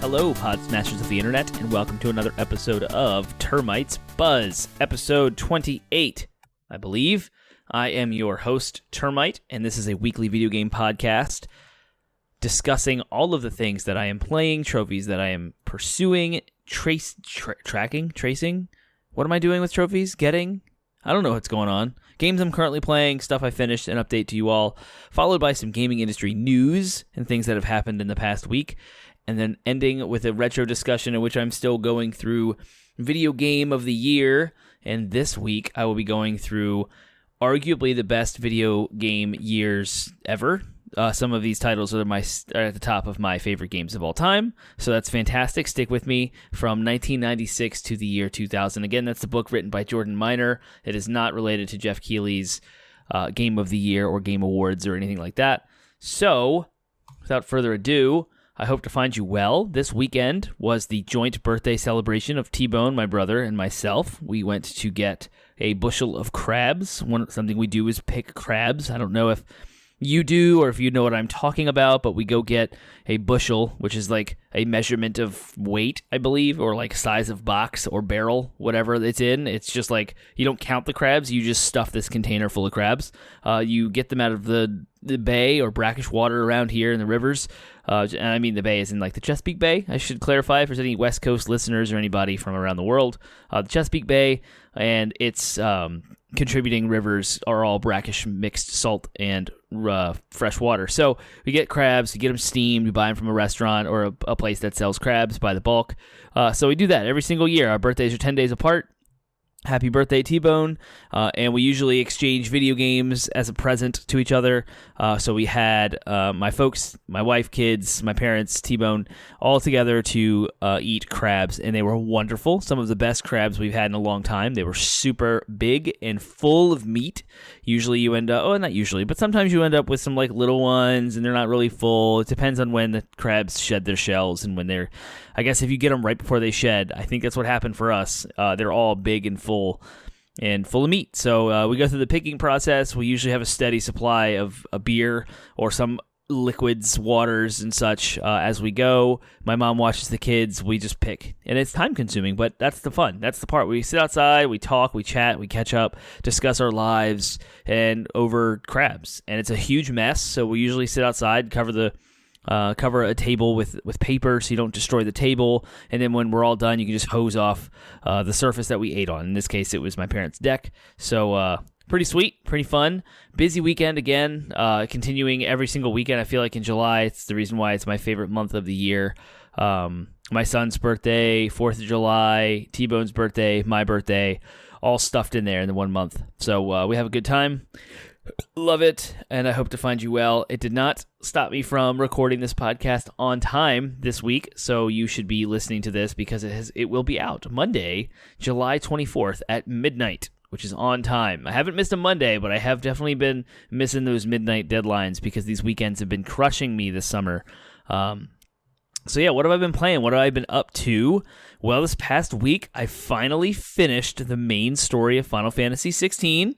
Hello, pod smashers of the internet, and welcome to another episode of Termite's Buzz, episode 28, I believe. I am your host, Termite, and this is a weekly video game podcast discussing all of the things that I am playing, trophies that I am pursuing, tracing? What am I doing with trophies? Getting? I don't know what's going on. Games I'm currently playing, stuff I finished, an update to you all, followed by some gaming industry news and things that have happened in the past week, and then ending with a retro discussion in which I'm still going through Video Game of the Year, and this week I will be going through arguably the best video game years ever. Some of these titles are at the top of my favorite games of all time, so that's fantastic. Stick with me from 1996 to the year 2000. Again, that's the book written by Jordan Miner. It is not related to Jeff Keighley's Game of the Year or Game Awards or anything like that. So, without further ado, I hope to find you well. This weekend was the joint birthday celebration of T-Bone, my brother, and myself. We went to get a bushel of crabs. Something we do is pick crabs. I don't know if you do or if you know what I'm talking about, but we go get a bushel, which is like a measurement of weight, I believe, or like size of box or barrel, whatever it's in. It's just like you don't count the crabs, you just stuff this container full of crabs. You get them out of the bay or brackish water around here in the rivers. And I mean the bay is in like the Chesapeake Bay. I should clarify if there's any West Coast listeners or anybody from around the world. The Chesapeake Bay and its contributing rivers are all brackish mixed salt and fresh water. So we get crabs, we get them steamed, we buy them from a restaurant or a place that sells crabs by the bulk. So we do that every single year. Our birthdays are 10 days apart. Happy birthday, T-Bone. And we usually exchange video games as a present to each other. So we had my folks, my wife, kids, my parents, T-Bone, all together to eat crabs, and they were wonderful. Some of the best crabs we've had in a long time. They were super big and full of meat. Usually you end up, not usually, but sometimes you end up with some like little ones, and they're not really full. It depends on when the crabs shed their shells and when they're, I guess if you get them right before they shed, I think that's what happened for us. They're all big and full of meat. So we go through the picking process. We usually have a steady supply of a beer or some liquids, waters, and such as we go. My mom watches the kids. We just pick. And it's time consuming, but that's the fun. That's the part. We sit outside, we talk, we chat, we catch up, discuss our lives, and over crabs. And it's a huge mess, so we usually sit outside, cover a table with paper so you don't destroy the table, and then when we're all done, you can just hose off the surface that we ate on. In this case, it was my parents' deck. So pretty sweet, pretty fun. Busy weekend again, continuing every single weekend. I feel like in July, it's the reason why it's my favorite month of the year. My son's birthday, 4th of July, T-Bone's birthday, my birthday, all stuffed in there in the 1 month. So we have a good time. Love it, and I hope to find you well. It did not stop me from recording this podcast on time this week, so you should be listening to this because it will be out Monday, July 24th at midnight, which is on time. I haven't missed a Monday, but I have definitely been missing those midnight deadlines because these weekends have been crushing me this summer. So yeah, what have I been playing? What have I been up to? Well, this past week, I finally finished the main story of Final Fantasy 16.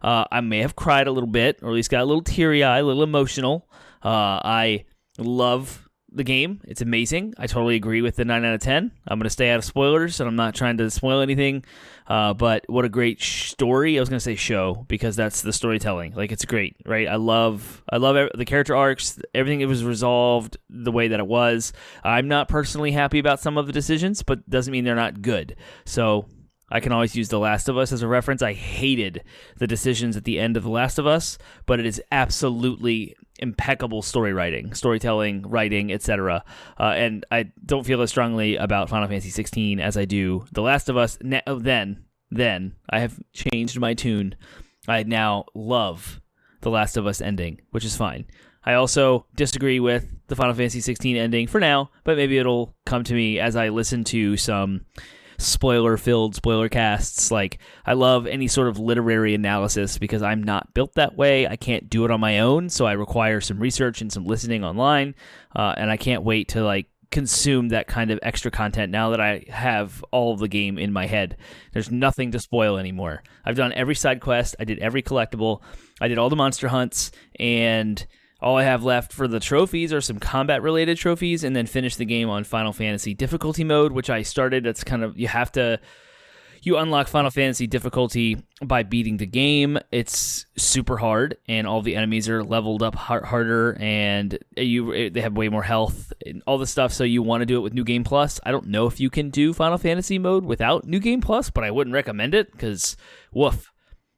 I may have cried a little bit, or at least got a little teary-eyed, a little emotional. I love the game. It's amazing. I totally agree with the 9 out of 10. I'm going to stay out of spoilers, and I'm not trying to spoil anything. But what a great story. I was going to say show, because that's the storytelling. Like, it's great, right? I love the character arcs, everything that was resolved the way that it was. I'm not personally happy about some of the decisions, but doesn't mean they're not good. So I can always use The Last of Us as a reference. I hated the decisions at the end of The Last of Us, but it is absolutely impeccable storytelling, writing, etc. And I don't feel as strongly about Final Fantasy 16 as I do The Last of Us. Then I have changed my tune. I now love The Last of Us ending, which is fine. I also disagree with the Final Fantasy 16 ending for now, but maybe it'll come to me as I listen to some spoiler-filled spoiler casts. Like, I love any sort of literary analysis because I'm not built that way. I can't do it on my own, so I require some research and some listening online, and I can't wait to like consume that kind of extra content now that I have all of the game in my head. There's nothing to spoil anymore. I've done every side quest, I did every collectible, I did all the monster hunts, and All I have left for the trophies are some combat-related trophies, and then finish the game on Final Fantasy difficulty mode, which I started. It's kind of, you unlock Final Fantasy difficulty by beating the game. It's super hard, and all the enemies are leveled up harder, and they have way more health and all this stuff, so you want to do it with New Game Plus. I don't know if you can do Final Fantasy mode without New Game Plus, but I wouldn't recommend it, because woof.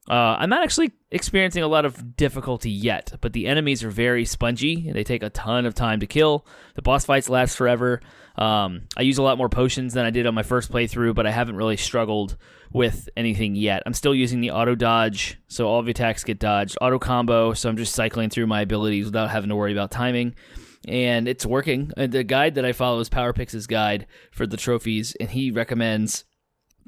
I'm not actually experiencing a lot of difficulty yet, but the enemies are very spongy. They take a ton of time to kill. The boss fights last forever. I use a lot more potions than I did on my first playthrough, but I haven't really struggled with anything yet. I'm still using the auto dodge, so all of your attacks get dodged. Auto combo, so I'm just cycling through my abilities without having to worry about timing. And it's working. The guide that I follow is PowerPix's guide for the trophies, and he recommends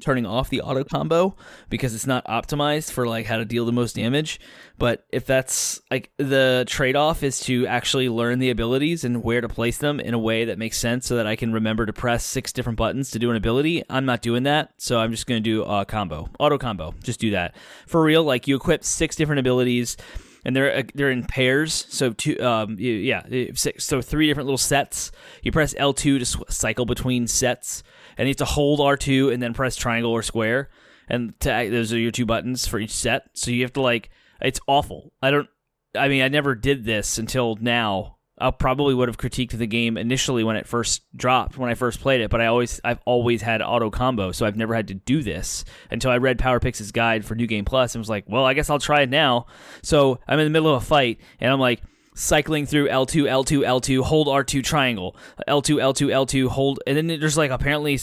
turning off the auto combo because it's not optimized for like how to deal the most damage. But if that's like the trade-off is to actually learn the abilities and where to place them in a way that makes sense so that I can remember to press 6 different buttons to do an ability, I'm not doing that. So I'm just going to do a combo, auto combo. Just do that for real. Like you equip 6 different abilities, and they're in pairs. So six. So 3 different little sets. You press L2 to cycle between sets, and you have to hold R2 and then press triangle or square. And those are your 2 buttons for each set. So you have to it's awful. I never did this until now. I probably would have critiqued the game initially when it first dropped, when I first played it, but I've always had auto combo, so I've never had to do this until I read PowerPix's guide for New Game Plus and was like, well, I guess I'll try it now. So I'm in the middle of a fight, and I'm like cycling through L2, L2, L2, hold R2, triangle, L2, L2, L2, hold, and then there's apparently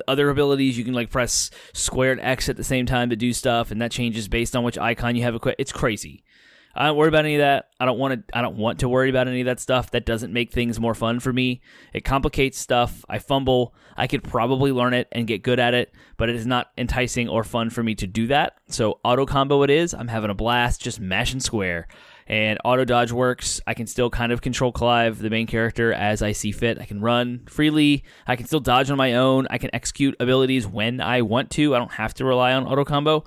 other abilities you can press square and X at the same time to do stuff, and that changes based on which icon you have equipped. It's crazy. I don't worry about any of that. I don't want to worry about any of that stuff. That doesn't make things more fun for me. It complicates stuff. I fumble. I could probably learn it and get good at it, but it is not enticing or fun for me to do that. So auto combo it is. I'm having a blast just mashing square. And auto dodge works. I can still kind of control Clive, the main character, as I see fit. I can run freely. I can still dodge on my own. I can execute abilities when I want to. I don't have to rely on auto combo,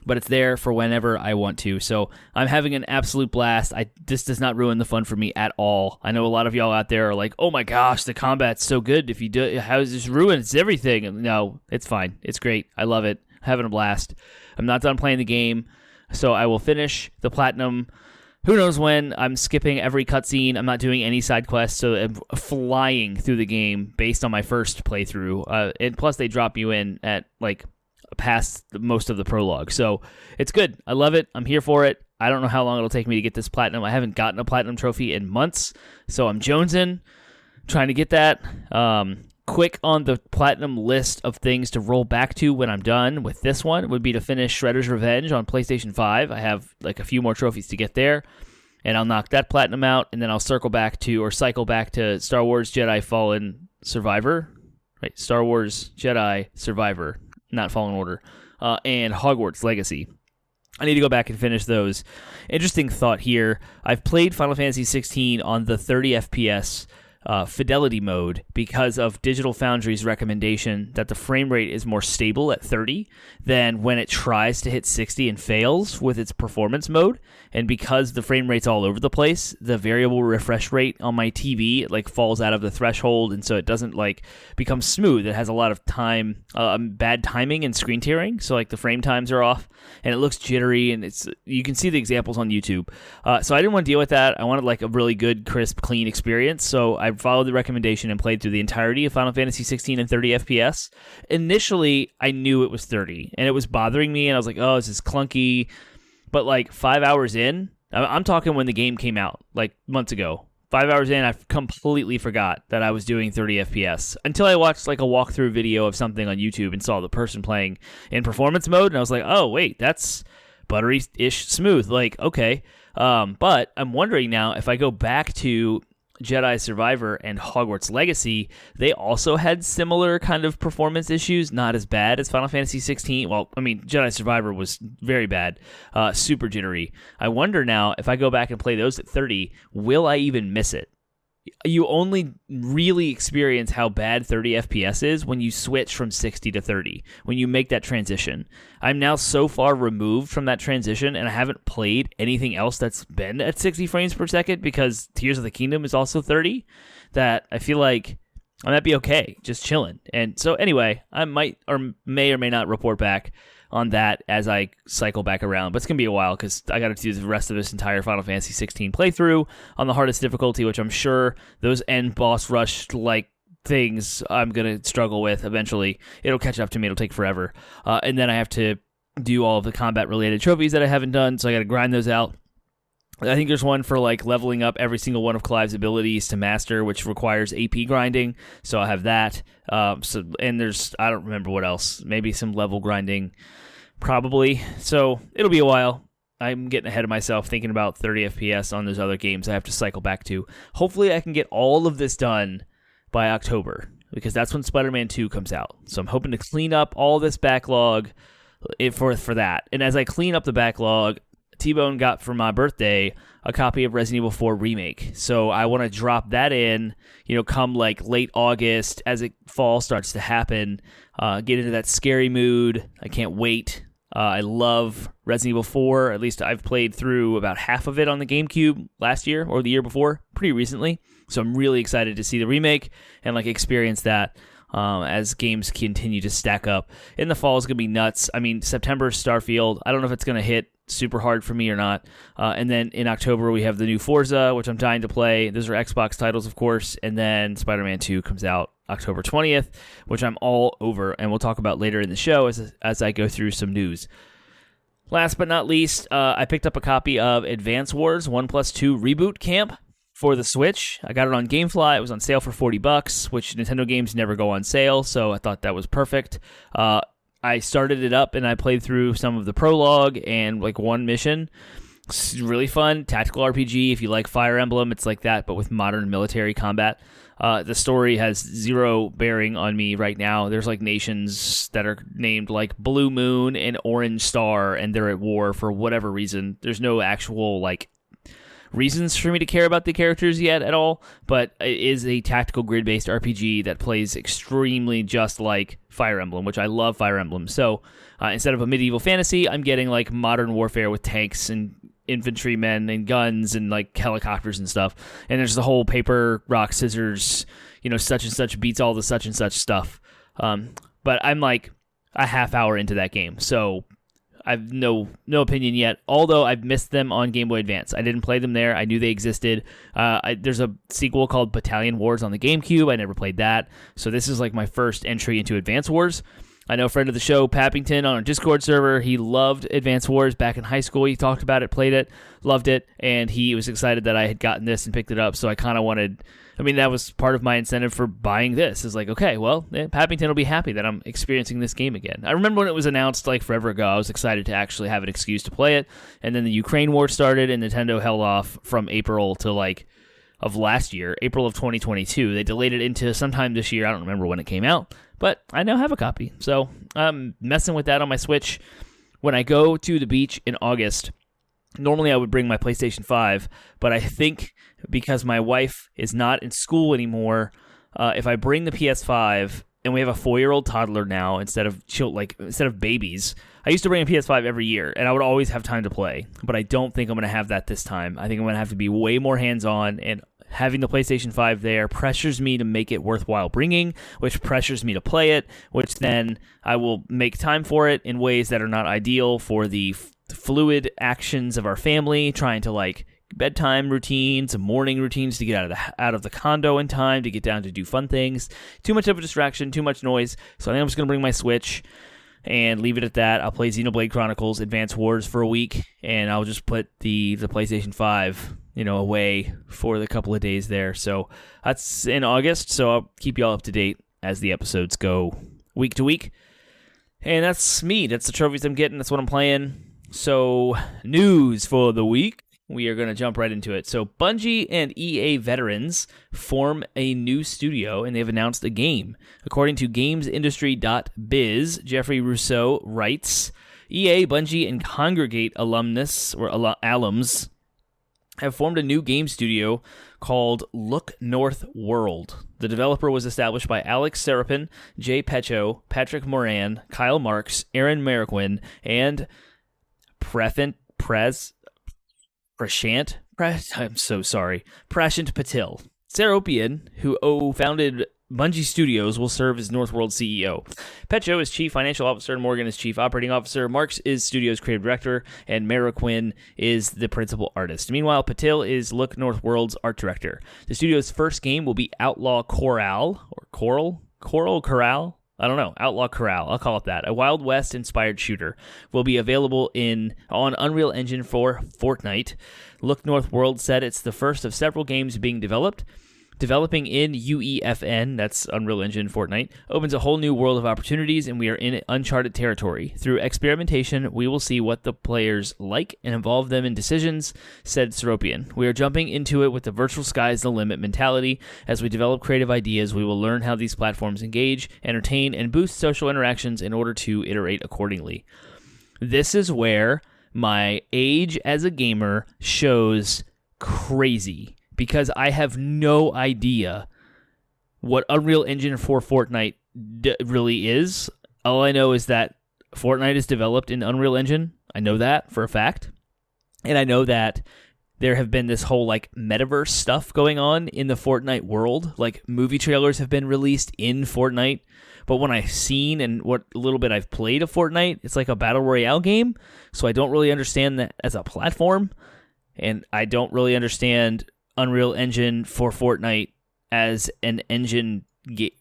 but it's there for whenever I want to. So I'm having an absolute blast. This does not ruin the fun for me at all. I know a lot of y'all out there are like, oh my gosh, the combat's so good. If you do, how is this ruined? It's everything. No, it's fine. It's great. I love it. Having a blast. I'm not done playing the game, so I will finish the platinum. Who knows when? I'm skipping every cutscene. I'm not doing any side quests, so I'm flying through the game based on my first playthrough. And plus, they drop you in at past most of the prologue. So it's good. I love it. I'm here for it. I don't know how long it'll take me to get this platinum. I haven't gotten a platinum trophy in months, so I'm jonesing, trying to get that. Quick on the platinum list of things to roll back to when I'm done with this one would be to finish Shredder's Revenge on PlayStation 5. I have a few more trophies to get there, and I'll knock that platinum out, and then I'll cycle back to Star Wars Jedi Fallen Survivor. Right, Star Wars Jedi Survivor, not Fallen Order, and Hogwarts Legacy. I need to go back and finish those. Interesting thought here. I've played Final Fantasy 16 on the 30 FPS fidelity mode because of Digital Foundry's recommendation that the frame rate is more stable at 30 than when it tries to hit 60 and fails with its performance mode. And because the frame rate's all over the place, the variable refresh rate on my TV falls out of the threshold, and so it doesn't become smooth. It has a lot of bad timing and screen tearing, so the frame times are off, and it looks jittery, and you can see the examples on YouTube. So I didn't want to deal with that. I wanted a really good, crisp, clean experience, so I followed the recommendation and played through the entirety of Final Fantasy 16 in 30 FPS. Initially, I knew it was 30, and it was bothering me, and I was like, oh, this is clunky. But 5 hours in, I'm talking when the game came out, months ago. 5 hours in, I completely forgot that I was doing 30 FPS until I watched a walkthrough video of something on YouTube and saw the person playing in performance mode, and I was like, oh, wait, that's buttery-ish smooth. Okay. But I'm wondering now, if I go back to Jedi Survivor and Hogwarts Legacy, they also had similar kind of performance issues, not as bad as Final Fantasy 16. Well, Jedi Survivor was very bad, super jittery. I wonder now, if I go back and play those at 30, will I even miss it? you only really experience how bad 30 FPS is when you switch from 60 to 30, when you make that transition. I'm now so far removed from that transition, and I haven't played anything else that's been at 60 frames per second because Tears of the Kingdom is also 30, that I feel like I might be okay, just chilling. And so anyway, I might or may not report back on that as I cycle back around. But it's going to be a while because I got to do the rest of this entire Final Fantasy 16 playthrough on the hardest difficulty, which I'm sure those end boss rush-like things I'm going to struggle with eventually. It'll catch up to me. It'll take forever. And then I have to do all of the combat-related trophies that I haven't done, so I got to grind those out. I think there's one for like leveling up every single one of Clive's abilities to master, which requires AP grinding. So I'll have that. And there's, I don't remember what else. Maybe some level grinding, probably. So it'll be a while. I'm getting ahead of myself thinking about 30 FPS on those other games I have to cycle back to. Hopefully I can get all of this done by October, because that's when Spider-Man 2 comes out. So I'm hoping to clean up all this backlog for that. And as I clean up the backlog, T-Bone got for my birthday a copy of Resident Evil 4 Remake. So I want to drop that in, come like late August as fall starts to happen, get into that scary mood. I can't wait. I love Resident Evil 4. At least I've played through about half of it on the GameCube last year or the year before, pretty recently. So I'm really excited to see the remake and like experience that as games continue to stack up. In the fall is going to be nuts. I mean, September Starfield. I don't know if it's going to hit super hard for me or not. And then in October, we have the new Forza, which I'm dying to play. Those are Xbox titles, of course. And then Spider-Man 2 comes out October 20th, which I'm all over. And we'll talk about later in the show as I go through some news. Last but not least, I picked up a copy of Advance Wars 1+2 Reboot Camp for the Switch. I got it on GameFly. It was on sale for $40, which Nintendo games never go on sale, so I thought that was perfect. I started it up and I played through some of the prologue and like one mission. It's really fun, tactical RPG. If you like Fire Emblem, it's like that, but with modern military combat. The story has zero bearing on me right now. There's like nations that are named like Blue Moon and Orange Star, and they're at war for whatever reason. There's no actual like reasons for me to care about the characters yet at all, but it is a tactical grid-based RPG that plays extremely just like Fire Emblem, which I love Fire Emblem. So instead of a medieval fantasy, I'm getting like modern warfare with tanks and infantrymen and guns and like helicopters and stuff. And there's the whole paper, rock, scissors, such and such beats all the such and such stuff. But I'm like a half hour into that game, so I've no opinion yet, although I've missed them on Game Boy Advance. I didn't play them there. I knew they existed. There's a sequel called Battalion Wars on the GameCube. I never played that. So this is like my first entry into Advance Wars. I know a friend of the show, Pappington, on our Discord server, he loved Advance Wars back in high school. He talked about it, played it, loved it, and he was excited that I had gotten this and picked it up. So I kind of wanted... that was part of my incentive for buying this. Is like, okay, well, Pappington will be happy that I'm experiencing this game again. I remember when it was announced like forever ago, I was excited to actually have an excuse to play it. And then the Ukraine war started and Nintendo held off from April to like of last year, April of 2022. They delayed it into sometime this year. I don't remember when it came out, but I now have a copy. So I'm messing with that on my Switch. When I go to the beach in August, normally I would bring my PlayStation 5, but I think because my wife is not in school anymore, if I bring the PS5, and we have a 4-year-old toddler now instead of babies. I used to bring a PS5 every year, and I would always have time to play, but I don't think I'm going to have that this time. I think I'm going to have to be way more hands-on, and having the PlayStation 5 there pressures me to make it worthwhile bringing, which pressures me to play it, which then I will make time for it in ways that are not ideal for the fluid actions of our family, trying to like bedtime routines, morning routines to get out of the condo in time to get down to do fun things. Too much of a distraction, too much noise. So I think I'm just going to bring my Switch and leave it at that. I'll play Xenoblade Chronicles Advance Wars for a week, and I'll just put the PlayStation 5, away for the couple of days there. So that's in August, so I'll keep y'all up to date as the episodes go week to week. And that's me. That's the trophies I'm getting. That's what I'm playing. So, news for the week. We are going to jump right into it. So, Bungie and EA veterans form a new studio, and they've announced a game. According to GamesIndustry.biz, Jeffrey Rousseau writes, EA, Bungie, and Congregate alums have formed a new game studio called Look North World. The developer was established by Alex Serapin, Jay Pecho, Patrick Moran, Kyle Marks, Aaron Mariquin, and Prashant Patil. Seropian, who founded Bungie Studios, will serve as Northworld CEO. Pecho is Chief Financial Officer, and Morgan is Chief Operating Officer. Marks is Studio's Creative Director, and Mariquin is the Principal Artist. Meanwhile, Patil is Look Northworld's Art Director. The studio's first game will be Outlaw Corral, or Coral Corral? I don't know. Outlaw Corral. I'll call it that. A Wild West-inspired shooter will be available on Unreal Engine for Fortnite. Look Northworld said it's the first of several games being developed. Developing in UEFN, that's Unreal Engine Fortnite, opens a whole new world of opportunities, and we are in uncharted territory. Through experimentation, we will see what the players like and involve them in decisions, said Seropian. We are jumping into it with the virtual sky's the limit mentality. As we develop creative ideas, we will learn how these platforms engage, entertain, and boost social interactions in order to iterate accordingly. This is where my age as a gamer shows crazy, because I have no idea what Unreal Engine for Fortnite really is. All I know is that Fortnite is developed in Unreal Engine. I know that for a fact. And I know that there have been this whole metaverse stuff going on in the Fortnite world. Like movie trailers have been released in Fortnite. But when I've seen and what little bit I've played of Fortnite, it's like a battle royale game. So I don't really understand that as a platform. And I don't really understand Unreal Engine for Fortnite as an engine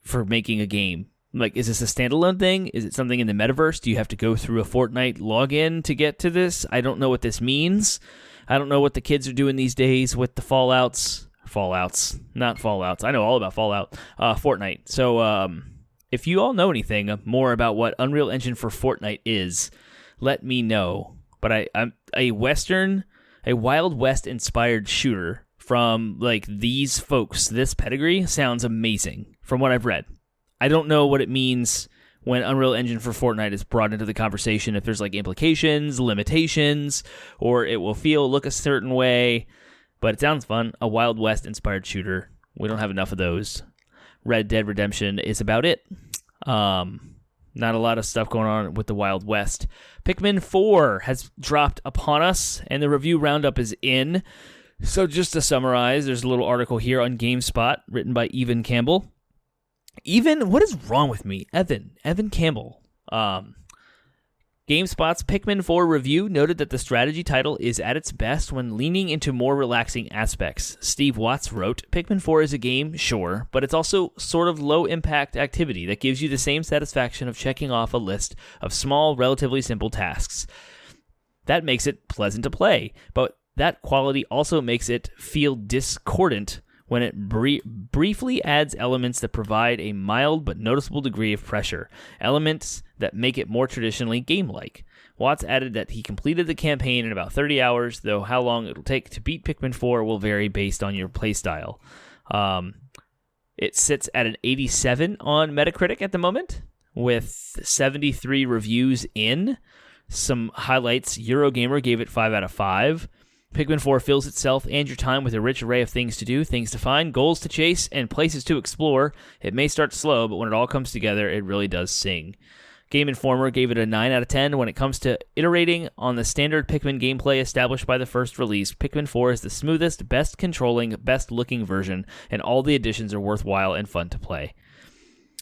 for making a game. Like, is this a standalone thing? Is it something in the metaverse? Do you have to go through a Fortnite login to get to this? I don't know what this means. I don't know what the kids are doing these days with the Fallouts, not Fallouts. I know all about Fallout. Fortnite. So, if you all know anything more about what Unreal Engine for Fortnite is, let me know. But I'm a Wild West inspired shooter from these folks, this pedigree sounds amazing from what I've read. I don't know what it means when Unreal Engine for Fortnite is brought into the conversation, if there's implications, limitations, or it will look a certain way, but it sounds fun. A Wild West inspired shooter. We don't have enough of those. Red Dead Redemption is about it. Not a lot of stuff going on with the Wild West. Pikmin 4 has dropped upon us, and the review roundup is in. So just to summarize, there's a little article here on GameSpot written by Evan Campbell. What is wrong with me? Evan Campbell. GameSpot's Pikmin 4 review noted that the strategy title is at its best when leaning into more relaxing aspects. Steve Watts wrote, Pikmin 4 is a game, sure, but it's also sort of low-impact activity that gives you the same satisfaction of checking off a list of small, relatively simple tasks. That makes it pleasant to play, but that quality also makes it feel discordant when it briefly adds elements that provide a mild but noticeable degree of pressure, elements that make it more traditionally game-like. Watts added that he completed the campaign in about 30 hours, though how long it'll take to beat Pikmin 4 will vary based on your playstyle. It sits at an 87 on Metacritic at the moment, with 73 reviews in. Some highlights, Eurogamer gave it 5 out of 5. Pikmin 4 fills itself and your time with a rich array of things to do, things to find, goals to chase, and places to explore. It may start slow, but when it all comes together, it really does sing. Game Informer gave it a 9 out of 10. When it comes to iterating on the standard Pikmin gameplay established by the first release, Pikmin 4 is the smoothest, best controlling, best looking version, and all the additions are worthwhile and fun to play.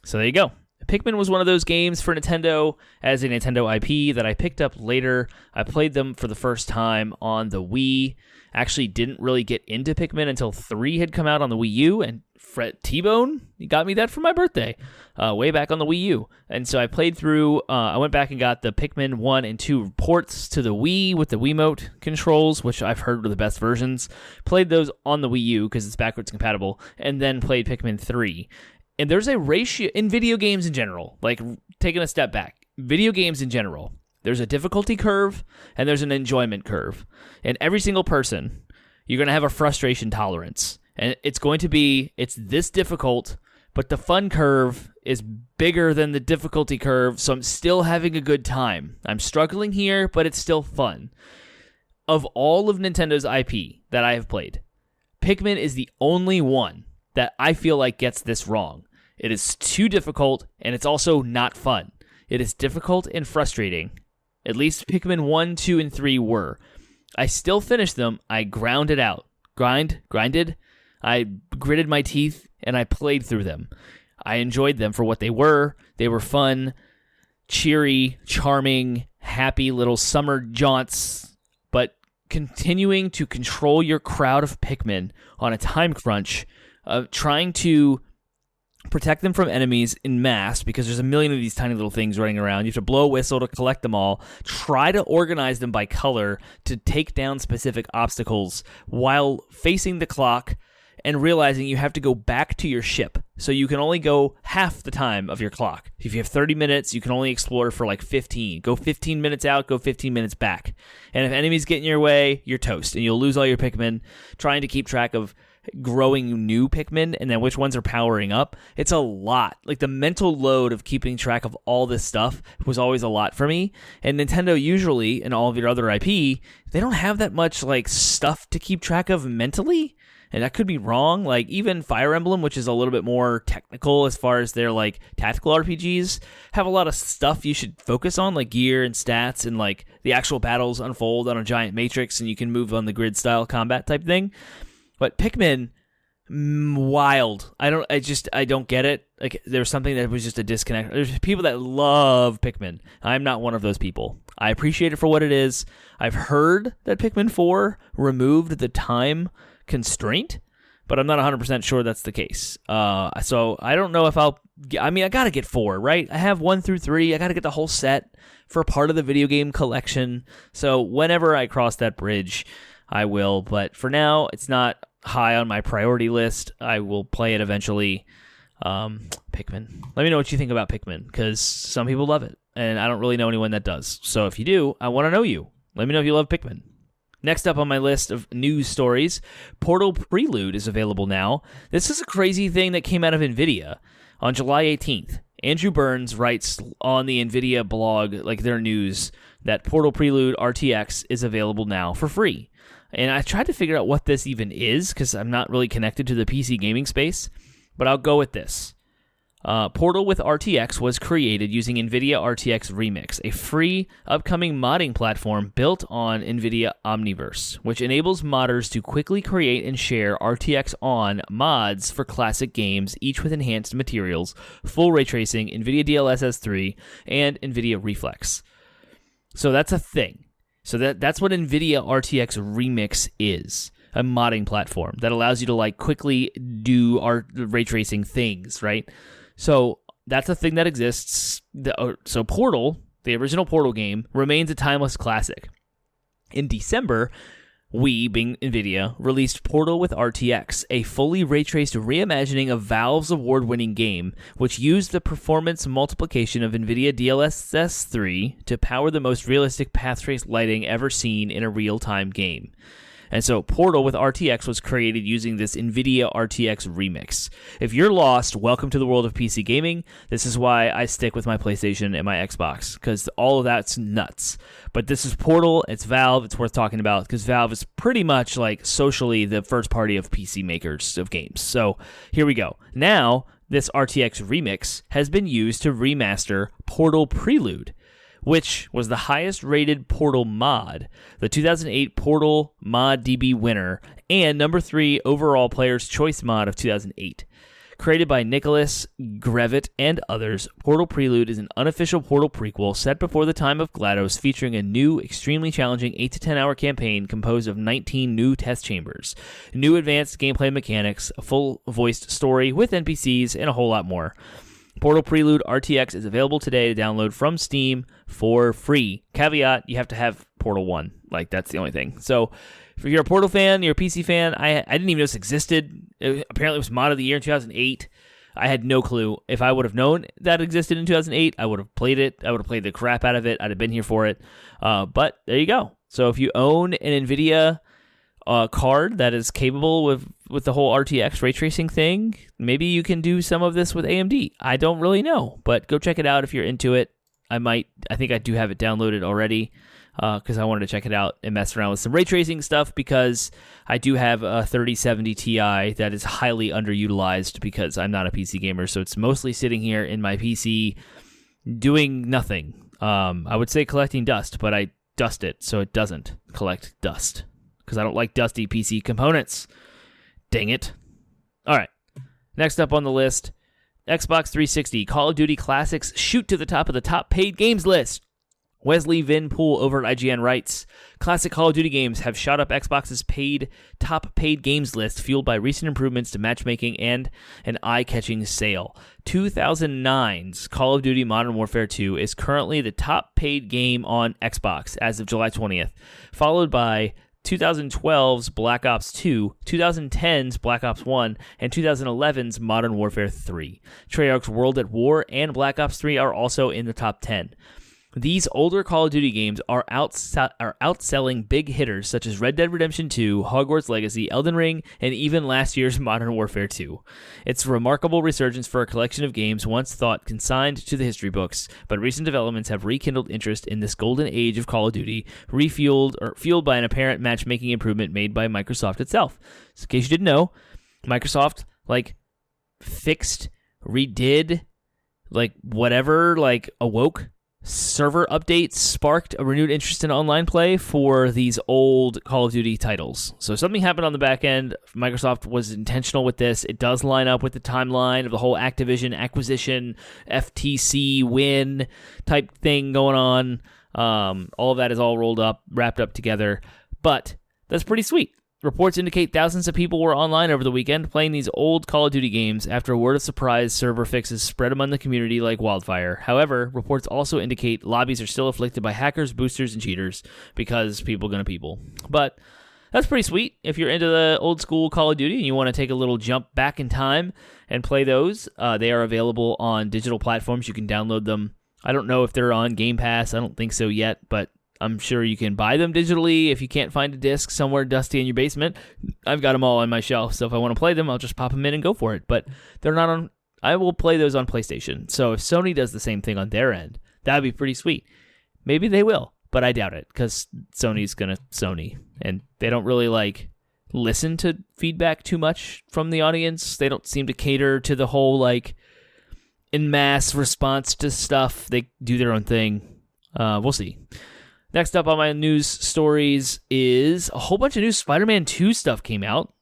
So there you go. Pikmin was one of those games for Nintendo as a Nintendo IP that I picked up later. I played them for the first time on the Wii. Actually didn't really get into Pikmin until 3 had come out on the Wii U, and Fred T-Bone, he got me that for my birthday, way back on the Wii U. And so I played through, I went back and got the Pikmin 1 and 2 ports to the Wii with the Wiimote controls, which I've heard were the best versions. Played those on the Wii U because it's backwards compatible, and then played Pikmin 3. And there's a ratio in video games in general, taking a step back, video games in general, there's a difficulty curve and there's an enjoyment curve. And every single person, you're going to have a frustration tolerance. And it's this difficult, but the fun curve is bigger than the difficulty curve, so I'm still having a good time. I'm struggling here, but it's still fun. of all of Nintendo's IP that I have played, Pikmin is the only one that I feel like gets this wrong. It is too difficult, and it's also not fun. It is difficult and frustrating. At least Pikmin 1, 2, and 3 were. I still finished them. I grounded out. Grinded. I gritted my teeth, and I played through them. I enjoyed them for what they were. They were fun, cheery, charming, happy little summer jaunts, but continuing to control your crowd of Pikmin on a time crunch, trying to protect them from enemies in mass, because there's a million of these tiny little things running around. You have to blow a whistle to collect them all, try to organize them by color to take down specific obstacles while facing the clock and realizing you have to go back to your ship. So you can only go half the time of your clock. If you have 30 minutes, you can only explore for like 15. Go 15 minutes out, go 15 minutes back. And if enemies get in your way, you're toast, and you'll lose all your Pikmin. Trying to keep track of growing new Pikmin and then which ones are powering up. It's a lot. Like, the mental load of keeping track of all this stuff was always a lot for me. And Nintendo usually, and all of your other IP, they don't have that much like stuff to keep track of mentally. And that could be wrong. Like, even Fire Emblem, which is a little bit more technical as far as their like tactical RPGs, have a lot of stuff you should focus on, like gear and stats, and like the actual battles unfold on a giant matrix and you can move on the grid style combat type thing. But Pikmin, wild. I don't get it. Like, there's something that was just a disconnect. There's people that love Pikmin. I'm not one of those people. I appreciate it for what it is. I've heard that Pikmin 4 removed the time constraint, but I'm not 100% sure that's the case. So I don't know if I gotta get 4, right? I have 1 through 3. I gotta get the whole set for part of the video game collection. So whenever I cross that bridge, I will. But for now, it's not high on my priority list. I will play it eventually. Pikmin. Let me know what you think about Pikmin, because some people love it, and I don't really know anyone that does. So if you do, I want to know you. Let me know if you love Pikmin. Next up on my list of news stories, Portal Prelude is available now. This is a crazy thing that came out of NVIDIA on July 18th. Andrew Burns writes on the NVIDIA blog, like their news, that Portal Prelude RTX is available now for free. And I tried to figure out what this even is, because I'm not really connected to the PC gaming space, but I'll go with this. Portal with RTX was created using NVIDIA RTX Remix, a free upcoming modding platform built on NVIDIA Omniverse, which enables modders to quickly create and share RTX on mods for classic games, each with enhanced materials, full ray tracing, NVIDIA DLSS 3, and NVIDIA Reflex. So that's a thing. So that's what NVIDIA RTX Remix is, a modding platform that allows you to like quickly do ray tracing things, right? So that's a thing that exists. So Portal, the original Portal game, remains a timeless classic. In December, we, being NVIDIA, released Portal with RTX, a fully ray-traced reimagining of Valve's award-winning game, which used the performance multiplication of NVIDIA DLSS 3 to power the most realistic path trace lighting ever seen in a real-time game. And so Portal with RTX was created using this NVIDIA RTX Remix. If you're lost, welcome to the world of PC gaming. This is why I stick with my PlayStation and my Xbox, because all of that's nuts. But this is Portal, it's Valve, it's worth talking about, because Valve is pretty much like socially the first party of PC makers of games. So here we go. Now, this RTX Remix has been used to remaster Portal Prelude, which was the highest rated Portal mod, the 2008 Portal Mod DB winner, and number 3 overall Player's Choice mod of 2008. Created by Nicholas Grevitt and others, Portal Prelude is an unofficial Portal prequel set before the time of GLaDOS, featuring a new, extremely challenging 8 to 10 hour campaign composed of 19 new test chambers, new advanced gameplay mechanics, a full-voiced story with NPCs, and a whole lot more. Portal Prelude RTX is available today to download from Steam for free. Caveat, you have to have Portal 1. Like, that's the only thing. So, if you're a Portal fan, you're a PC fan, I didn't even know this existed. Apparently, it was mod of the year in 2008. I had no clue. If I would have known that existed in 2008, I would have played it. I would have played the crap out of it. I'd have been here for it. But there you go. So, if you own an NVIDIA card that is capable with the whole RTX ray tracing thing, maybe you can do some of this with AMD. I don't really know, but go check it out if you're into it. I think I do have it downloaded already. because I wanted to check it out and mess around with some ray tracing stuff, because I do have a 3070 Ti that is highly underutilized because I'm not a PC gamer, so it's mostly sitting here in my PC doing nothing. I would say collecting dust, but I dust it so it doesn't collect dust because I don't like dusty PC components. Dang it. All right. Next up on the list, Xbox 360 Call of Duty Classics shoot to the top of the top paid games list. Wesley Vin Poole over at IGN writes, classic Call of Duty games have shot up Xbox's top paid games list, fueled by recent improvements to matchmaking and an eye-catching sale. 2009's Call of Duty Modern Warfare 2 is currently the top paid game on Xbox as of July 20th, followed by 2012's Black Ops 2, 2010's Black Ops 1, and 2011's Modern Warfare 3. Treyarch's World at War and Black Ops 3 are also in the top 10. These older Call of Duty games are outselling big hitters such as Red Dead Redemption 2, Hogwarts Legacy, Elden Ring, and even last year's Modern Warfare 2. It's a remarkable resurgence for a collection of games once thought consigned to the history books, but recent developments have rekindled interest in this golden age of Call of Duty, fueled by an apparent matchmaking improvement made by Microsoft itself. So in case you didn't know, Microsoft fixed, redid, awoke. Server updates sparked a renewed interest in online play for these old Call of Duty titles. So something happened on the back end. Microsoft was intentional with this. It does line up with the timeline of the whole Activision acquisition, FTC win type thing going on. All of that is all wrapped up together. But that's pretty sweet. Reports indicate thousands of people were online over the weekend playing these old Call of Duty games after a word of surprise server fixes spread among the community like wildfire. However, reports also indicate lobbies are still afflicted by hackers, boosters, and cheaters because people gonna people. But that's pretty sweet. If you're into the old school Call of Duty and you want to take a little jump back in time and play those, they are available on digital platforms. You can download them. I don't know if they're on Game Pass. I don't think so yet, but I'm sure you can buy them digitally if you can't find a disc somewhere dusty in your basement. I've got them all on my shelf, so if I want to play them, I'll just pop them in and go for it. But they're not on. I will play those on PlayStation. So if Sony does the same thing on their end, that'd be pretty sweet. Maybe they will, but I doubt it because Sony's gonna Sony, and they don't really listen to feedback too much from the audience. They don't seem to cater to the whole en masse response to stuff. They do their own thing. We'll see. Next up on my news stories is a whole bunch of new Spider-Man 2 stuff came out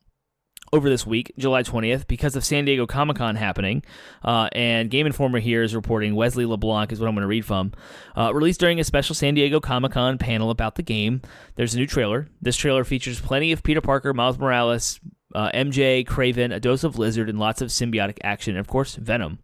over this week, July 20th, because of San Diego Comic-Con happening. And Game Informer here is reporting, Wesley LeBlanc is what I'm going to read from. Released during a special San Diego Comic-Con panel about the game, there's a new trailer. This trailer features plenty of Peter Parker, Miles Morales, MJ, Kraven, a dose of Lizard, and lots of symbiotic action, and of course, Venom.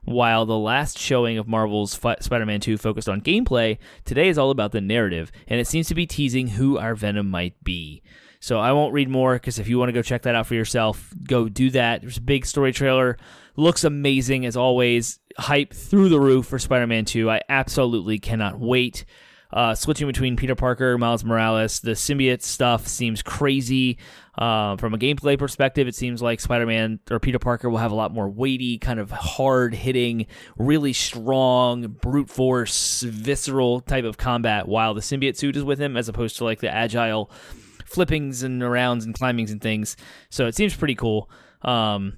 While the last showing of Marvel's Spider-Man 2 focused on gameplay, today is all about the narrative, and it seems to be teasing who our Venom might be. So I won't read more, because if you want to go check that out for yourself, go do that. There's a big story trailer. Looks amazing, as always. Hype through the roof for Spider-Man 2. I absolutely cannot wait. Switching between Peter Parker, Miles Morales, the symbiote stuff seems crazy. From a gameplay perspective, it seems like Spider-Man or Peter Parker will have a lot more weighty, kind of hard-hitting, really strong, brute force, visceral type of combat, while the symbiote suit is with him, as opposed to the agile flippings and arounds and climbings and things. So it seems pretty cool. I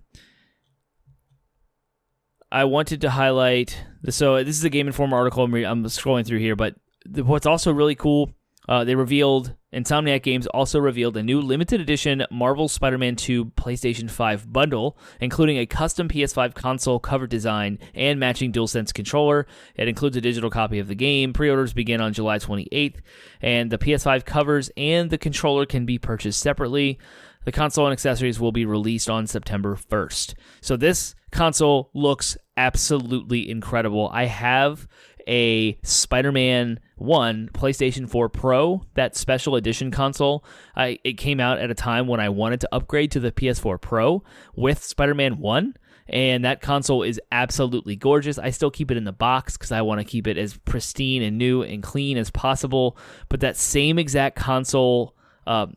wanted to highlight, so this is a Game Informer article I'm scrolling through here, but what's also really cool, Insomniac Games also revealed a new limited edition Marvel Spider-Man 2 PlayStation 5 bundle, including a custom PS5 console cover design and matching DualSense controller. It includes a digital copy of the game. Pre-orders begin on July 28th, and the PS5 covers and the controller can be purchased separately. The console and accessories will be released on September 1st. So this console looks absolutely incredible. I have a Spider-Man 1 PlayStation 4 Pro, that special edition console. It came out at a time when I wanted to upgrade to the PS4 Pro with Spider-Man 1, and that console is absolutely gorgeous. I still keep it in the box because I want to keep it as pristine and new and clean as possible, but that same exact console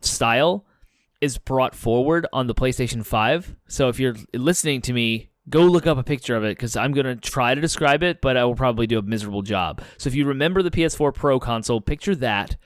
style is brought forward on the PlayStation 5. So if you're listening to me, Go look up a picture of it because I'm going to try to describe it, but I will probably do a miserable job. So if you remember the PS4 Pro console, picture that.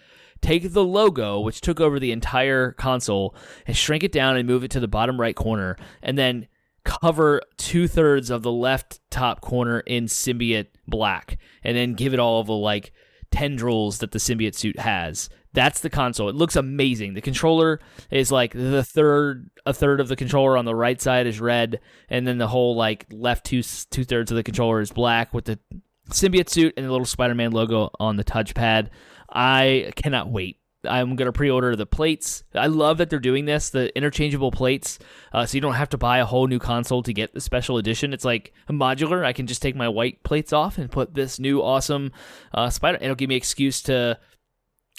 Take the logo, which took over the entire console, and shrink it down and move it to the bottom right corner, and then cover 2/3 of the left top corner in symbiote black, and then give it all of the like tendrils that the symbiote suit has. That's the console. It looks amazing. The controller is like a third of the controller on the right side is red, and then the whole like left 2/3 of the controller is black with the symbiote suit and the little Spider-Man logo on the touchpad. I cannot wait. I'm going to pre-order the plates. I love that they're doing this, the interchangeable plates, so you don't have to buy a whole new console to get the special edition. It's like a modular. I can just take my white plates off and put this new awesome Spider. It'll give me an excuse to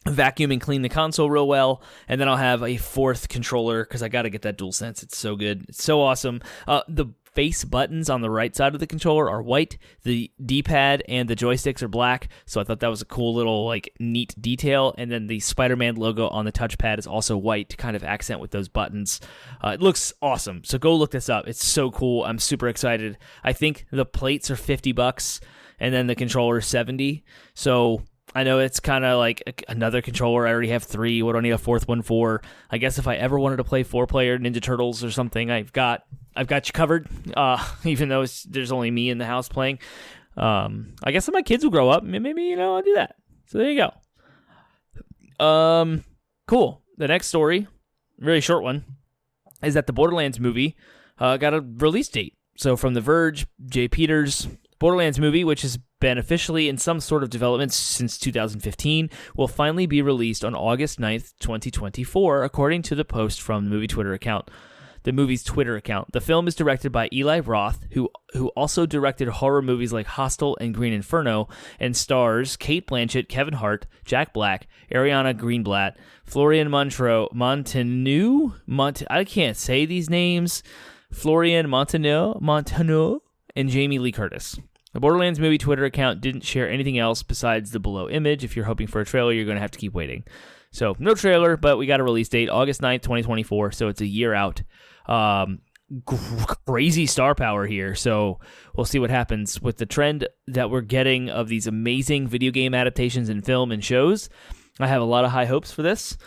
vacuum and clean the console real well, and then I'll have a fourth controller because I got to get that DualSense. It's so good. It's so awesome. The face buttons on the right side of the controller are white. The D-pad and the joysticks are black, so I thought that was a cool little, like, neat detail. And then the Spider-Man logo on the touchpad is also white to kind of accent with those buttons. It looks awesome, so go look this up. It's so cool. I'm super excited. I think the plates are $50, and then the controller is $70, so I know it's kind of like another controller. I already have 3. What do I need a fourth one for? I guess if I ever wanted to play 4-player Ninja Turtles or something, I've got you covered. Even though there's only me in the house playing. I guess if my kids will grow up, maybe I'll do that. So there you go. Cool. The next story, really short one, is that the Borderlands movie got a release date. So from The Verge, Jay Peters, Borderlands movie, which has been officially in some sort of development since 2015, will finally be released on August 9th, 2024, according to the post from the movie's Twitter account. The film is directed by Eli Roth, who also directed horror movies like Hostel and Green Inferno, and stars Cate Blanchett, Kevin Hart, Jack Black, Ariana Greenblatt, Florian Montaño, I can't say these names, Florian Montaño, and Jamie Lee Curtis. The Borderlands movie Twitter account didn't share anything else besides the below image. If you're hoping for a trailer, you're going to have to keep waiting. So, no trailer, but we got a release date, August 9th, 2024, so it's a year out. Crazy star power here, so we'll see what happens with the trend that we're getting of these amazing video game adaptations in film and shows. I have a lot of high hopes for this,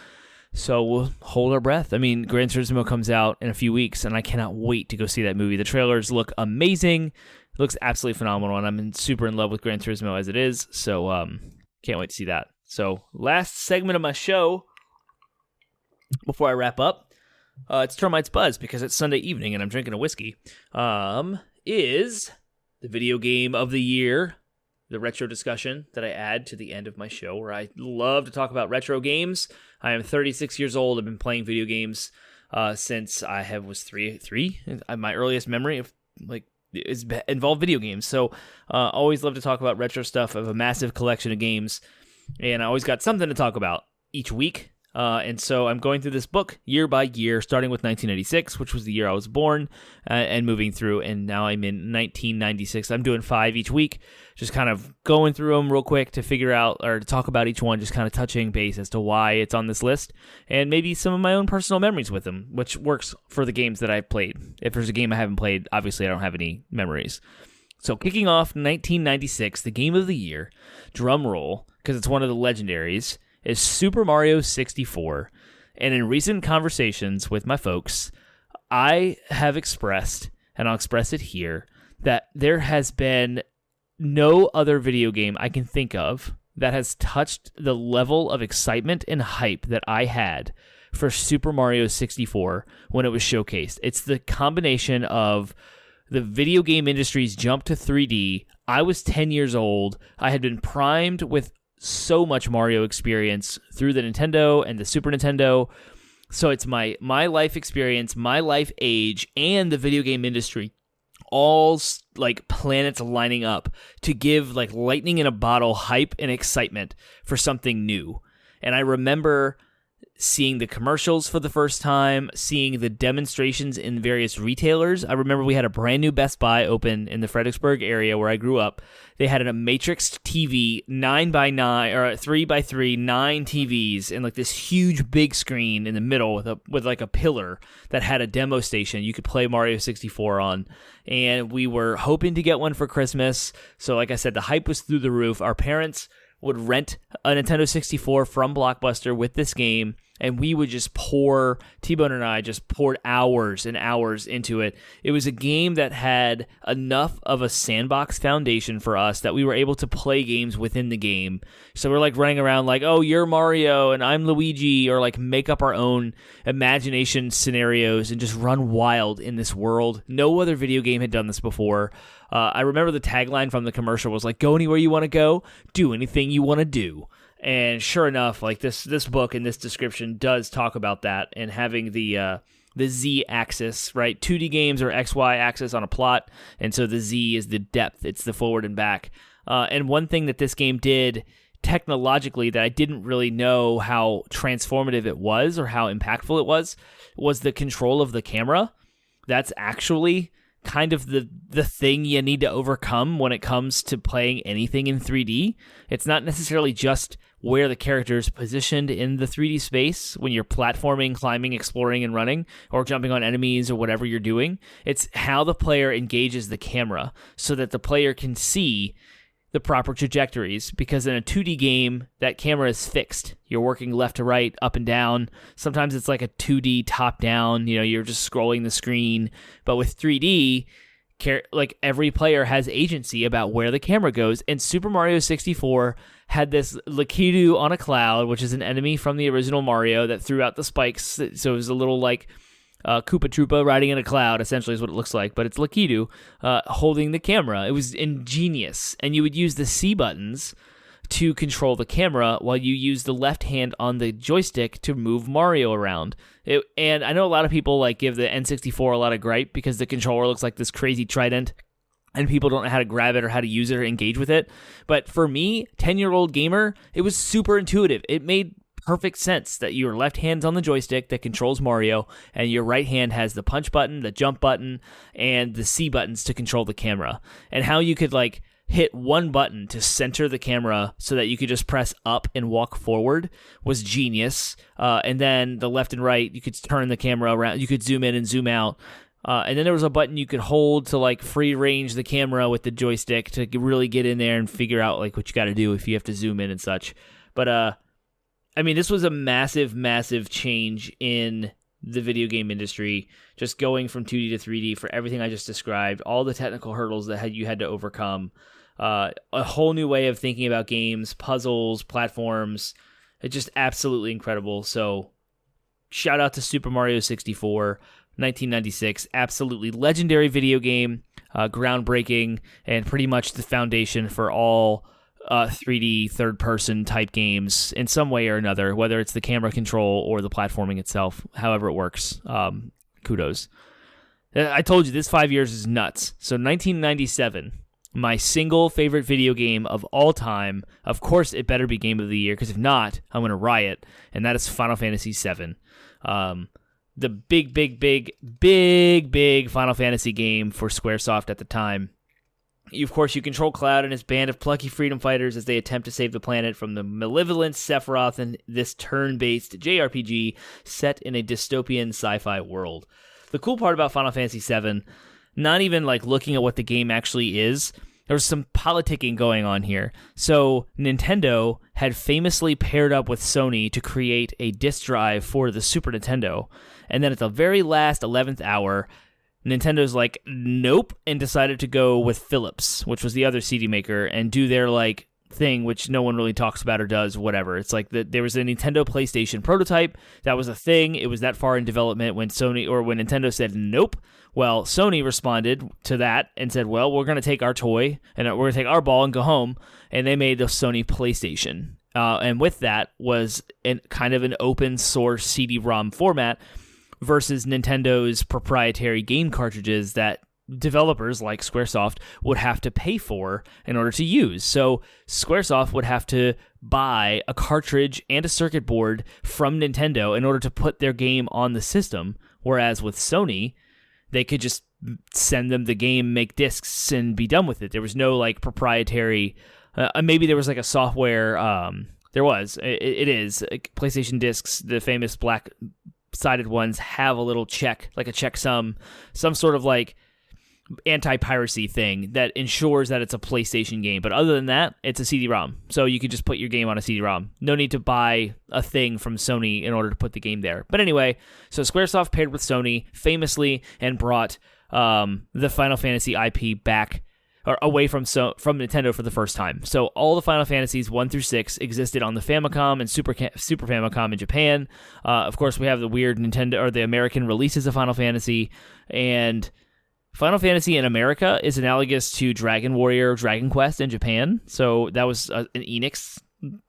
so we'll hold our breath. I mean, Gran Turismo comes out in a few weeks, and I cannot wait to go see that movie. The trailers look amazing. It looks absolutely phenomenal, and I'm super in love with Gran Turismo as it is, so can't wait to see that. So, last segment of my show, before I wrap up, it's Termite's Buzz, because it's Sunday evening and I'm drinking a whiskey, is the video game of the year, the retro discussion that I add to the end of my show, where I love to talk about retro games. I am 36 years old. I've been playing video games since I was three. My earliest memory of is involved video games. So always love to talk about retro stuff. I have a massive collection of games, and I always got something to talk about each week. And so I'm going through this book year by year, starting with 1996, which was the year I was born, and moving through, and now I'm in 1996. I'm doing 5 each week, just kind of going through them real quick to figure out, or to talk about each one, just kind of touching base as to why it's on this list, and maybe some of my own personal memories with them, which works for the games that I've played. If there's a game I haven't played, obviously I don't have any memories. So kicking off 1996, the game of the year, drum roll, because it's one of the legendaries, is Super Mario 64. And in recent conversations with my folks, I have expressed, and I'll express it here, that there has been no other video game I can think of that has touched the level of excitement and hype that I had for Super Mario 64 when it was showcased. It's the combination of the video game industry's jump to 3D. I was 10 years old. I had been primed with so much Mario experience through the Nintendo and the Super Nintendo. So it's my life experience, my life age, and the video game industry all like planets lining up to give like lightning in a bottle hype and excitement for something new. And I remember seeing the commercials for the first time, seeing the demonstrations in various retailers. I remember we had a brand new Best Buy open in the Fredericksburg area where I grew up. They had a matrix TV, 9x9 or 3x3, 9 TVs, and like this huge big screen in the middle with like a pillar that had a demo station you could play Mario 64 on. And we were hoping to get one for Christmas. So like I said, the hype was through the roof. Our parents would rent a Nintendo 64 from Blockbuster with this game, and we would just T-Bone and I just poured hours and hours into it. It was a game that had enough of a sandbox foundation for us that we were able to play games within the game. So we're like running around like, oh, you're Mario and I'm Luigi, or like make up our own imagination scenarios and just run wild in this world. No other video game had done this before. I remember the tagline from the commercial was like, go anywhere you want to go, do anything you want to do. And sure enough, like this book and this description does talk about that, and having the Z-axis, right? 2D games are XY axis on a plot, and so the Z is the depth. It's the forward and back. And one thing that this game did technologically that I didn't really know how transformative it was or how impactful it was the control of the camera. That's actually kind of the thing you need to overcome when it comes to playing anything in 3D. It's not necessarily just where the character is positioned in the 3D space when you're platforming, climbing, exploring, and running, or jumping on enemies or whatever you're doing. It's how the player engages the camera so that the player can see the proper trajectories, because in a 2D game, that camera is fixed. You're working left to right, up and down. Sometimes it's like a 2D top-down, you're just scrolling the screen. But with 3D, like every player has agency about where the camera goes. And Super Mario 64 had this Lakitu on a cloud, which is an enemy from the original Mario that threw out the spikes. So it was a little like Koopa Troopa riding in a cloud, essentially is what it looks like, but it's Lakitu holding the camera. It was ingenious, and you would use the C buttons to control the camera while you use the left hand on the joystick to move Mario around. And I know a lot of people like give the N64 a lot of gripe because the controller looks like this crazy trident, and people don't know how to grab it or how to use it or engage with it. But for me, 10-year-old gamer, it was super intuitive. It made perfect sense that your left hand's on the joystick that controls Mario, and your right hand has the punch button, the jump button, and the C buttons to control the camera. And how you could like hit one button to center the camera so that you could just press up and walk forward was genius. And then the left and right, you could turn the camera around, you could zoom in and zoom out. And then there was a button you could hold to like free range the camera with the joystick to really get in there and figure out like what you got to do if you have to zoom in and such. But I mean, this was a massive, massive change in the video game industry, just going from 2D to 3D for everything I just described, all the technical hurdles that you had to overcome, a whole new way of thinking about games, puzzles, platforms. It's just absolutely incredible. So shout out to Super Mario 64, 1996, absolutely legendary video game, groundbreaking, and pretty much the foundation for all 3D third-person type games in some way or another, whether it's the camera control or the platforming itself, however it works. Kudos. I told you, this 5 years is nuts. So 1997, my single favorite video game of all time, of course it better be Game of the Year, because if not, I'm going to riot, and that is Final Fantasy VII. The big Final Fantasy game for Squaresoft at the time. Of course, you control Cloud and his band of plucky freedom fighters as they attempt to save the planet from the malevolent Sephiroth in this turn-based JRPG set in a dystopian sci-fi world. The cool part about Final Fantasy VII, not even like looking at what the game actually is, there's some politicking going on here. So Nintendo had famously paired up with Sony to create a disk drive for the Super Nintendo, and then at the very last 11th hour, Nintendo's like, nope, and decided to go with Philips, which was the other CD maker, and do their like thing, which no one really talks about or does, whatever. It's like there was a Nintendo PlayStation prototype. That was a thing. It was that far in development when Nintendo said nope. Well, Sony responded to that and said, well, we're going to take our toy and we're going to take our ball and go home. And they made the Sony PlayStation. And with that was kind of an open source CD-ROM format versus Nintendo's proprietary game cartridges that developers like Squaresoft would have to pay for in order to use. So Squaresoft would have to buy a cartridge and a circuit board from Nintendo in order to put their game on the system, whereas with Sony, they could just send them the game, make discs, and be done with it. There was no like proprietary. Maybe there was like a software. There was. It is PlayStation discs. The famous black-sided ones have a little check, like a checksum, some sort of like anti-piracy thing that ensures that it's a PlayStation game. But other than that, it's a CD-ROM. So you could just put your game on a CD-ROM. No need to buy a thing from Sony in order to put the game there. But anyway, so Squaresoft paired with Sony famously and brought the Final Fantasy IP back or away from Nintendo for the first time. So all the Final Fantasies 1 through 6 existed on the Famicom and Super Famicom in Japan. Of course, we have the weird Nintendo or the American releases of Final Fantasy, and Final Fantasy in America is analogous to Dragon Warrior, Dragon Quest in Japan. So that was an Enix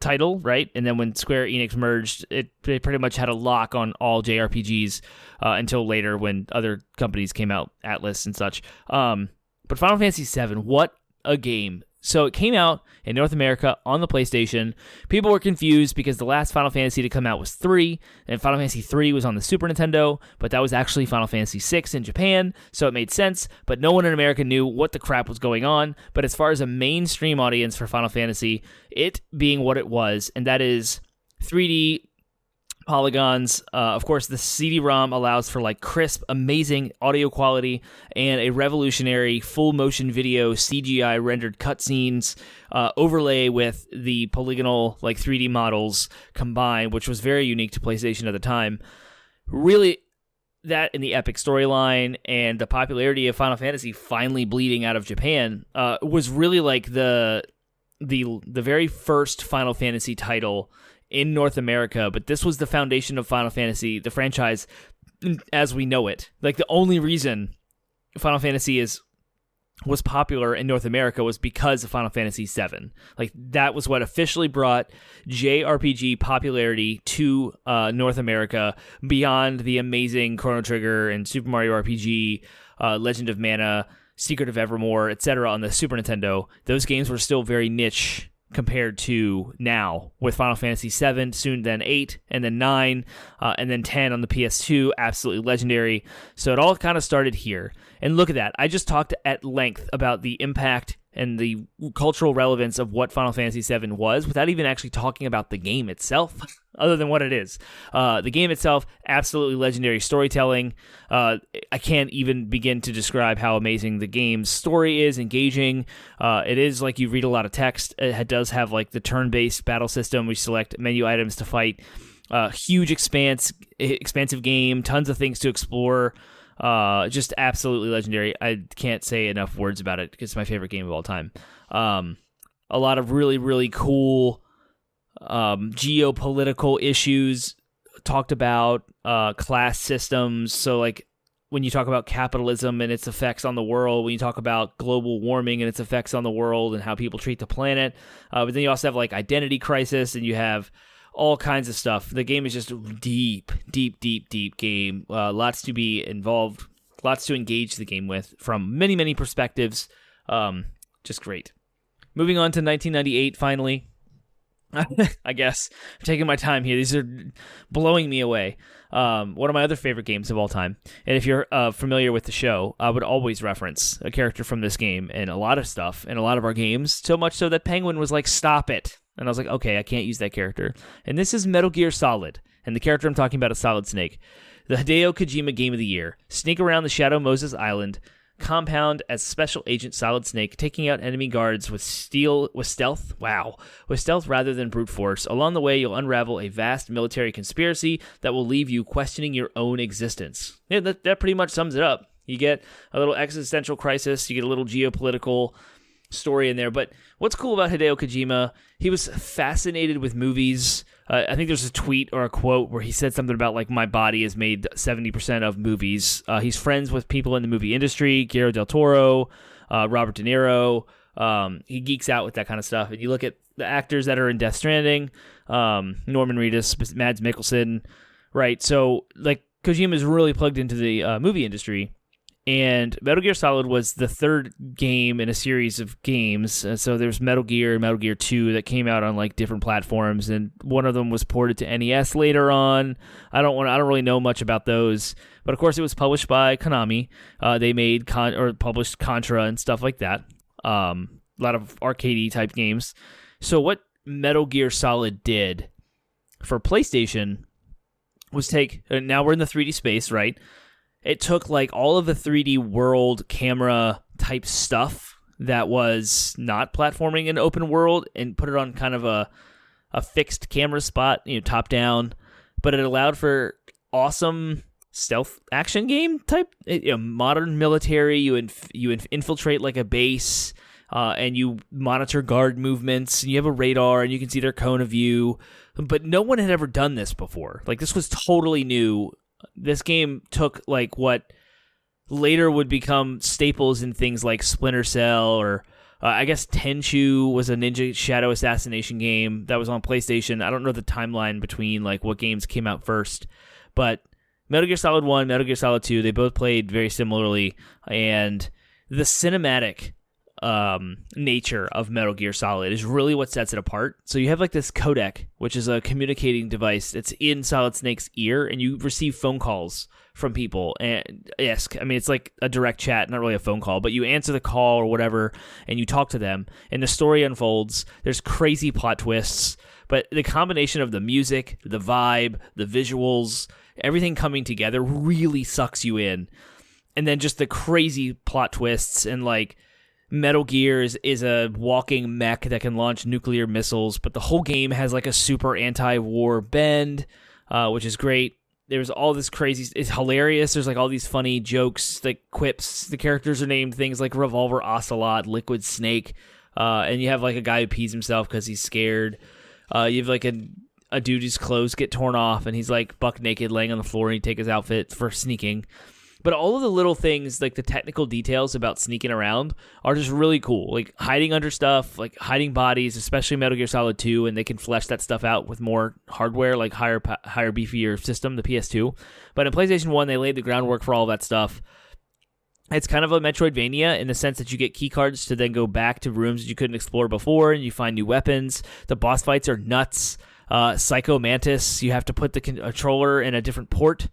title, right? And then when Square Enix merged, they pretty much had a lock on all JRPGs until later when other companies came out, Atlas and such. But Final Fantasy VII, what a game. So it came out in North America on the PlayStation. People were confused because the last Final Fantasy to come out was 3, and Final Fantasy 3 was on the Super Nintendo, but that was actually Final Fantasy 6 in Japan, so it made sense, but no one in America knew what the crap was going on. But as far as a mainstream audience for Final Fantasy, it being what it was, and that is 3D polygons. Of course, the CD-ROM allows for like crisp, amazing audio quality and a revolutionary full motion video CGI rendered cutscenes overlay with the polygonal like 3D models combined, which was very unique to PlayStation at the time. Really, that and the epic storyline and the popularity of Final Fantasy finally bleeding out of Japan was really like the very first Final Fantasy title in North America, but this was the foundation of Final Fantasy, the franchise as we know it. Like the only reason Final Fantasy was popular in North America was because of Final Fantasy VII. Like that was what officially brought JRPG popularity to North America beyond the amazing Chrono Trigger and Super Mario RPG, Legend of Mana, Secret of Evermore, etc. on the Super Nintendo. Those games were still very niche compared to now with Final Fantasy VII, soon then 8, and then 9, and then 10 on the PS2, absolutely legendary. So it all kind of started here. And look at that. I just talked at length about the impact and the cultural relevance of what Final Fantasy VII was without even actually talking about the game itself, other than what it is. The game itself, absolutely legendary storytelling. I can't even begin to describe how amazing the game's story is, engaging. It is like you read a lot of text. It does have like the turn-based battle system. We select menu items to fight. Huge expansive game, tons of things to explore. Just absolutely legendary. I can't say enough words about it because it's my favorite game of all time. A lot of really, really cool geopolitical issues talked about, class systems. So like when you talk about capitalism and its effects on the world, when you talk about global warming and its effects on the world and how people treat the planet, but then you also have like identity crisis and you have all kinds of stuff. The game is just deep game. Lots to be involved, lots to engage the game with from many, many perspectives. Just great. Moving on to 1998, finally. I guess I'm taking my time here. These are blowing me away. One of my other favorite games of all time. And if you're familiar with the show, I would always reference a character from this game in a lot of stuff, in a lot of our games, so much so that Penguin was like, stop it. And I was like, okay, I can't use that character. And this is Metal Gear Solid. And the character I'm talking about is Solid Snake. The Hideo Kojima Game of the Year. Sneak around the Shadow Moses Island. Compound as Special Agent Solid Snake, taking out enemy guards with stealth. Wow. With stealth rather than brute force. Along the way, you'll unravel a vast military conspiracy that will leave you questioning your own existence. Yeah, that pretty much sums it up. You get a little existential crisis. You get a little geopolitical story in there. But what's cool about Hideo Kojima, he was fascinated with movies. I think there's a tweet or a quote where he said something about like, my body is made 70% of movies. He's friends with people in the movie industry, Guillermo del Toro, Robert De Niro. He geeks out with that kind of stuff. And you look at the actors that are in Death Stranding, Norman Reedus, Mads Mikkelsen, right? So like Kojima is really plugged into the movie industry. And Metal Gear Solid was the third game in a series of games. So there's Metal Gear and Metal Gear 2 that came out on like different platforms, and one of them was ported to NES later on. I don't really know much about those, but of course it was published by Konami. They made published Contra and stuff like that. A lot of arcadey type games. So what Metal Gear Solid did for PlayStation was now we're in the 3D space, right? It took like all of the 3D world camera type stuff that was not platforming in open world and put it on kind of a fixed camera spot, top down, but it allowed for awesome stealth action game type, modern military. You infiltrate like a base, and you monitor guard movements, and you have a radar, and you can see their cone of view. But no one had ever done this before. Like, this was totally new. This game took like what later would become staples in things like Splinter Cell, or I guess Tenchu was a ninja shadow assassination game that was on PlayStation. I don't know the timeline between like what games came out first, but Metal Gear Solid 1, Metal Gear Solid 2, they both played very similarly, and the cinematic nature of Metal Gear Solid is really what sets it apart. So you have like this codec, which is a communicating device that's in Solid Snake's ear, and you receive phone calls from people. And yes, I mean, it's like a direct chat, not really a phone call, but you answer the call or whatever, and you talk to them, and the story unfolds. There's crazy plot twists, but the combination of the music, the vibe, the visuals, everything coming together really sucks you in. And then just the crazy plot twists, and like Metal Gear is a walking mech that can launch nuclear missiles, but the whole game has like a super anti-war bend, which is great. There's all this crazy, it's hilarious. There's like all these funny jokes, like quips. The characters are named things like Revolver Ocelot, Liquid Snake, and you have like a guy who pees himself because he's scared. You have like a dude whose clothes get torn off, and he's like buck naked laying on the floor, and he take his outfit for sneaking. But all of the little things, like the technical details about sneaking around, are just really cool. Like hiding under stuff, like hiding bodies, especially Metal Gear Solid 2, and they can flesh that stuff out with more hardware, like higher beefier system, the PS2. But in PlayStation 1, they laid the groundwork for all that stuff. It's kind of a Metroidvania in the sense that you get key cards to then go back to rooms that you couldn't explore before, and you find new weapons. The boss fights are nuts. Psycho Mantis, you have to put the controller in a different port.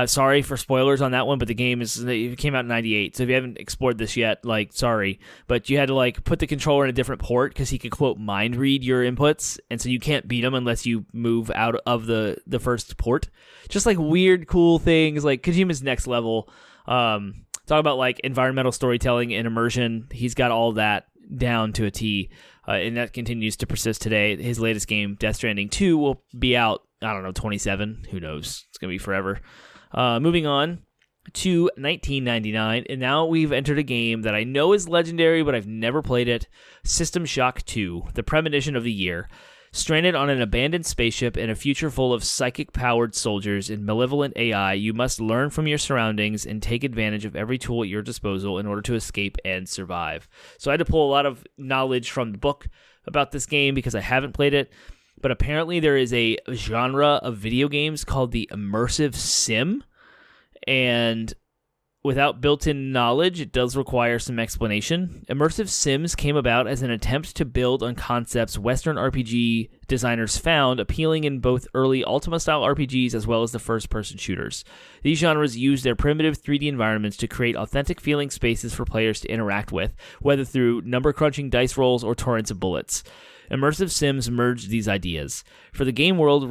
Sorry for spoilers on that one, but the game it came out in 98, so if you haven't explored this yet, like, sorry. But you had to, like, put the controller in a different port because he could, quote, mind read your inputs, and so you can't beat him unless you move out of the first port. Just, like, weird, cool things, like Kojima's next level. Talk about, like, environmental storytelling and immersion. He's got all that down to a T, and that continues to persist today. His latest game, Death Stranding 2, will be out, I don't know, 27. Who knows? It's going to be forever. Moving on to 1999, and now we've entered a game that I know is legendary, but I've never played it. System Shock 2, the premonition of the year. Stranded on an abandoned spaceship in a future full of psychic-powered soldiers and malevolent AI, you must learn from your surroundings and take advantage of every tool at your disposal in order to escape and survive. So I had to pull a lot of knowledge from the book about this game because I haven't played it. But apparently there is a genre of video games called the immersive sim, and without built-in knowledge, it does require some explanation. Immersive sims came about as an attempt to build on concepts Western RPG designers found appealing in both early Ultima-style RPGs as well as the first-person shooters. These genres use their primitive 3D environments to create authentic-feeling spaces for players to interact with, whether through number-crunching dice rolls or torrents of bullets. Immersive sims merge these ideas. For the game world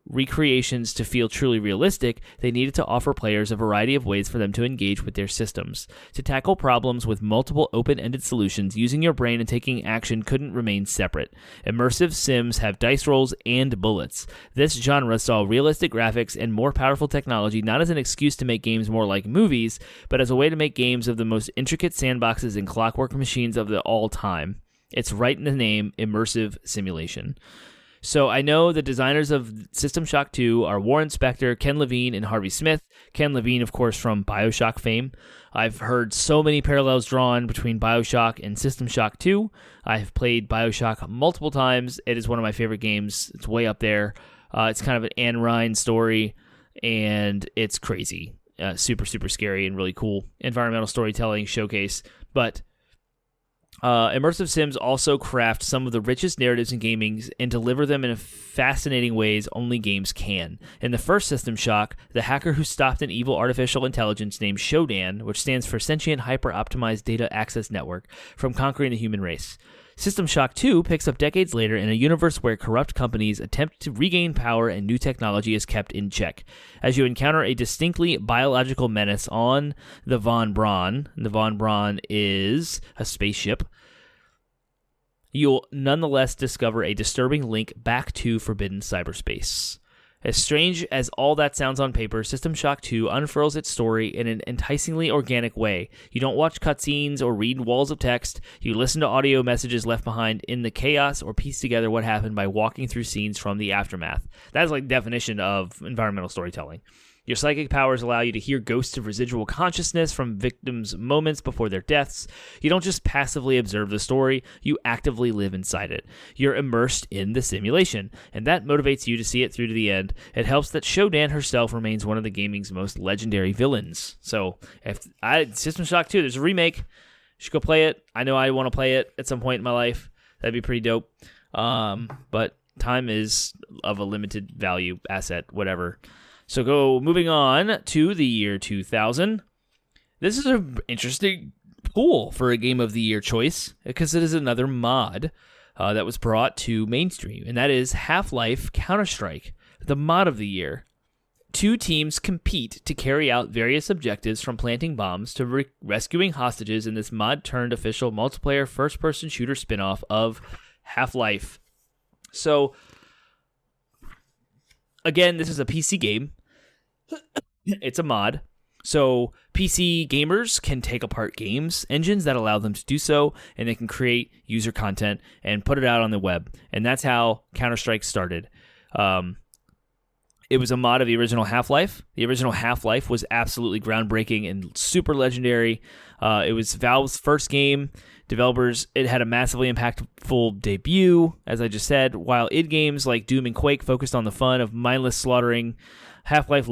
recreations to feel truly realistic, they needed to offer players a variety of ways for them to engage with their systems. To tackle problems with multiple open-ended solutions, using your brain and taking action couldn't remain separate. Immersive sims have dice rolls and bullets. This genre saw realistic graphics and more powerful technology not as an excuse to make games more like movies, but as a way to make games of the most intricate sandboxes and clockwork machines of all time. It's right in the name, immersive simulation. So I know the designers of System Shock 2 are Warren Spector, Ken Levine, and Harvey Smith. Ken Levine, of course, from BioShock fame. I've heard so many parallels drawn between BioShock and System Shock 2. I've played BioShock multiple times. It is one of my favorite games. It's way up there. It's kind of an Anne Ryan story, and it's crazy. super, super scary and really cool environmental storytelling showcase. But immersive sims also craft some of the richest narratives in gaming and deliver them in fascinating ways only games can. In the first System Shock, the hacker who stopped an evil artificial intelligence named Shodan, which stands for Sentient Hyper-Optimized Data Access Network, from conquering the human race. System Shock 2 picks up decades later in a universe where corrupt companies attempt to regain power and new technology is kept in check. As you encounter a distinctly biological menace on the Von Braun is a spaceship, you'll nonetheless discover a disturbing link back to forbidden cyberspace. As strange as all that sounds on paper, System Shock 2 unfurls its story in an enticingly organic way. You don't watch cutscenes or read walls of text. You listen to audio messages left behind in the chaos or piece together what happened by walking through scenes from the aftermath. That is like the definition of environmental storytelling. Your psychic powers allow you to hear ghosts of residual consciousness from victims' moments before their deaths. You don't just passively observe the story, you actively live inside it. You're immersed in the simulation, and that motivates you to see it through to the end. It helps that Shodan herself remains one of the gaming's most legendary villains. So, System Shock 2, there's a remake. You should go play it. I know I want to play it at some point in my life. That'd be pretty dope. But time is of a limited value asset, whatever. So moving on to the year 2000. This is an interesting pool for a Game of the Year choice because it is another mod that was brought to mainstream, and that is Half-Life Counter-Strike, the mod of the year. Two teams compete to carry out various objectives from planting bombs to rescuing hostages in this mod-turned-official multiplayer first-person shooter spin-off of Half-Life. So, again, this is a PC game. It's a mod. So PC gamers can take apart games engines that allow them to do so, and they can create user content and put it out on the web. And that's how Counter-Strike started. It was a mod of the original Half-Life. The original Half-Life was absolutely groundbreaking and super legendary. It was Valve's first game. Developers, it had a massively impactful debut, as I just said. While id games like Doom and Quake focused on the fun of mindless slaughtering, Half-Life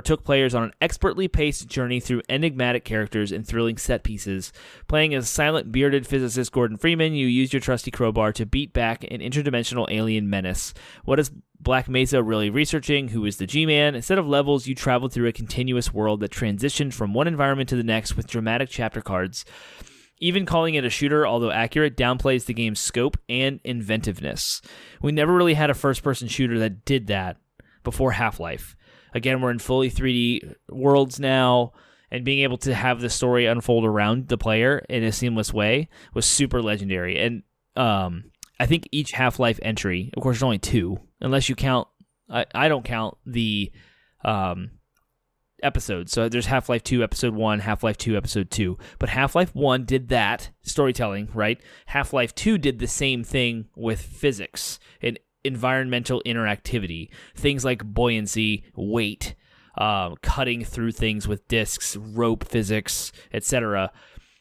took players on an expertly paced journey through enigmatic characters and thrilling set pieces. Playing as silent, bearded physicist Gordon Freeman, you used your trusty crowbar to beat back an interdimensional alien menace. What is Black Mesa really researching? Who is the G-Man? Instead of levels, you traveled through a continuous world that transitioned from one environment to the next with dramatic chapter cards. Even calling it a shooter, although accurate, downplays the game's scope and inventiveness. We never really had a first-person shooter that did that before Half-Life. Again, we're in fully 3D worlds now, and being able to have the story unfold around the player in a seamless way was super legendary. And I think each Half-Life entry, of course, there's only two, unless you count, I don't count the episodes. So there's Half-Life 2 Episode 1, Half-Life 2 Episode 2. But Half-Life 1 did that, storytelling, right? Half-Life 2 did the same thing with physics and environmental interactivity. Things like buoyancy, weight, cutting through things with discs, rope physics, etc.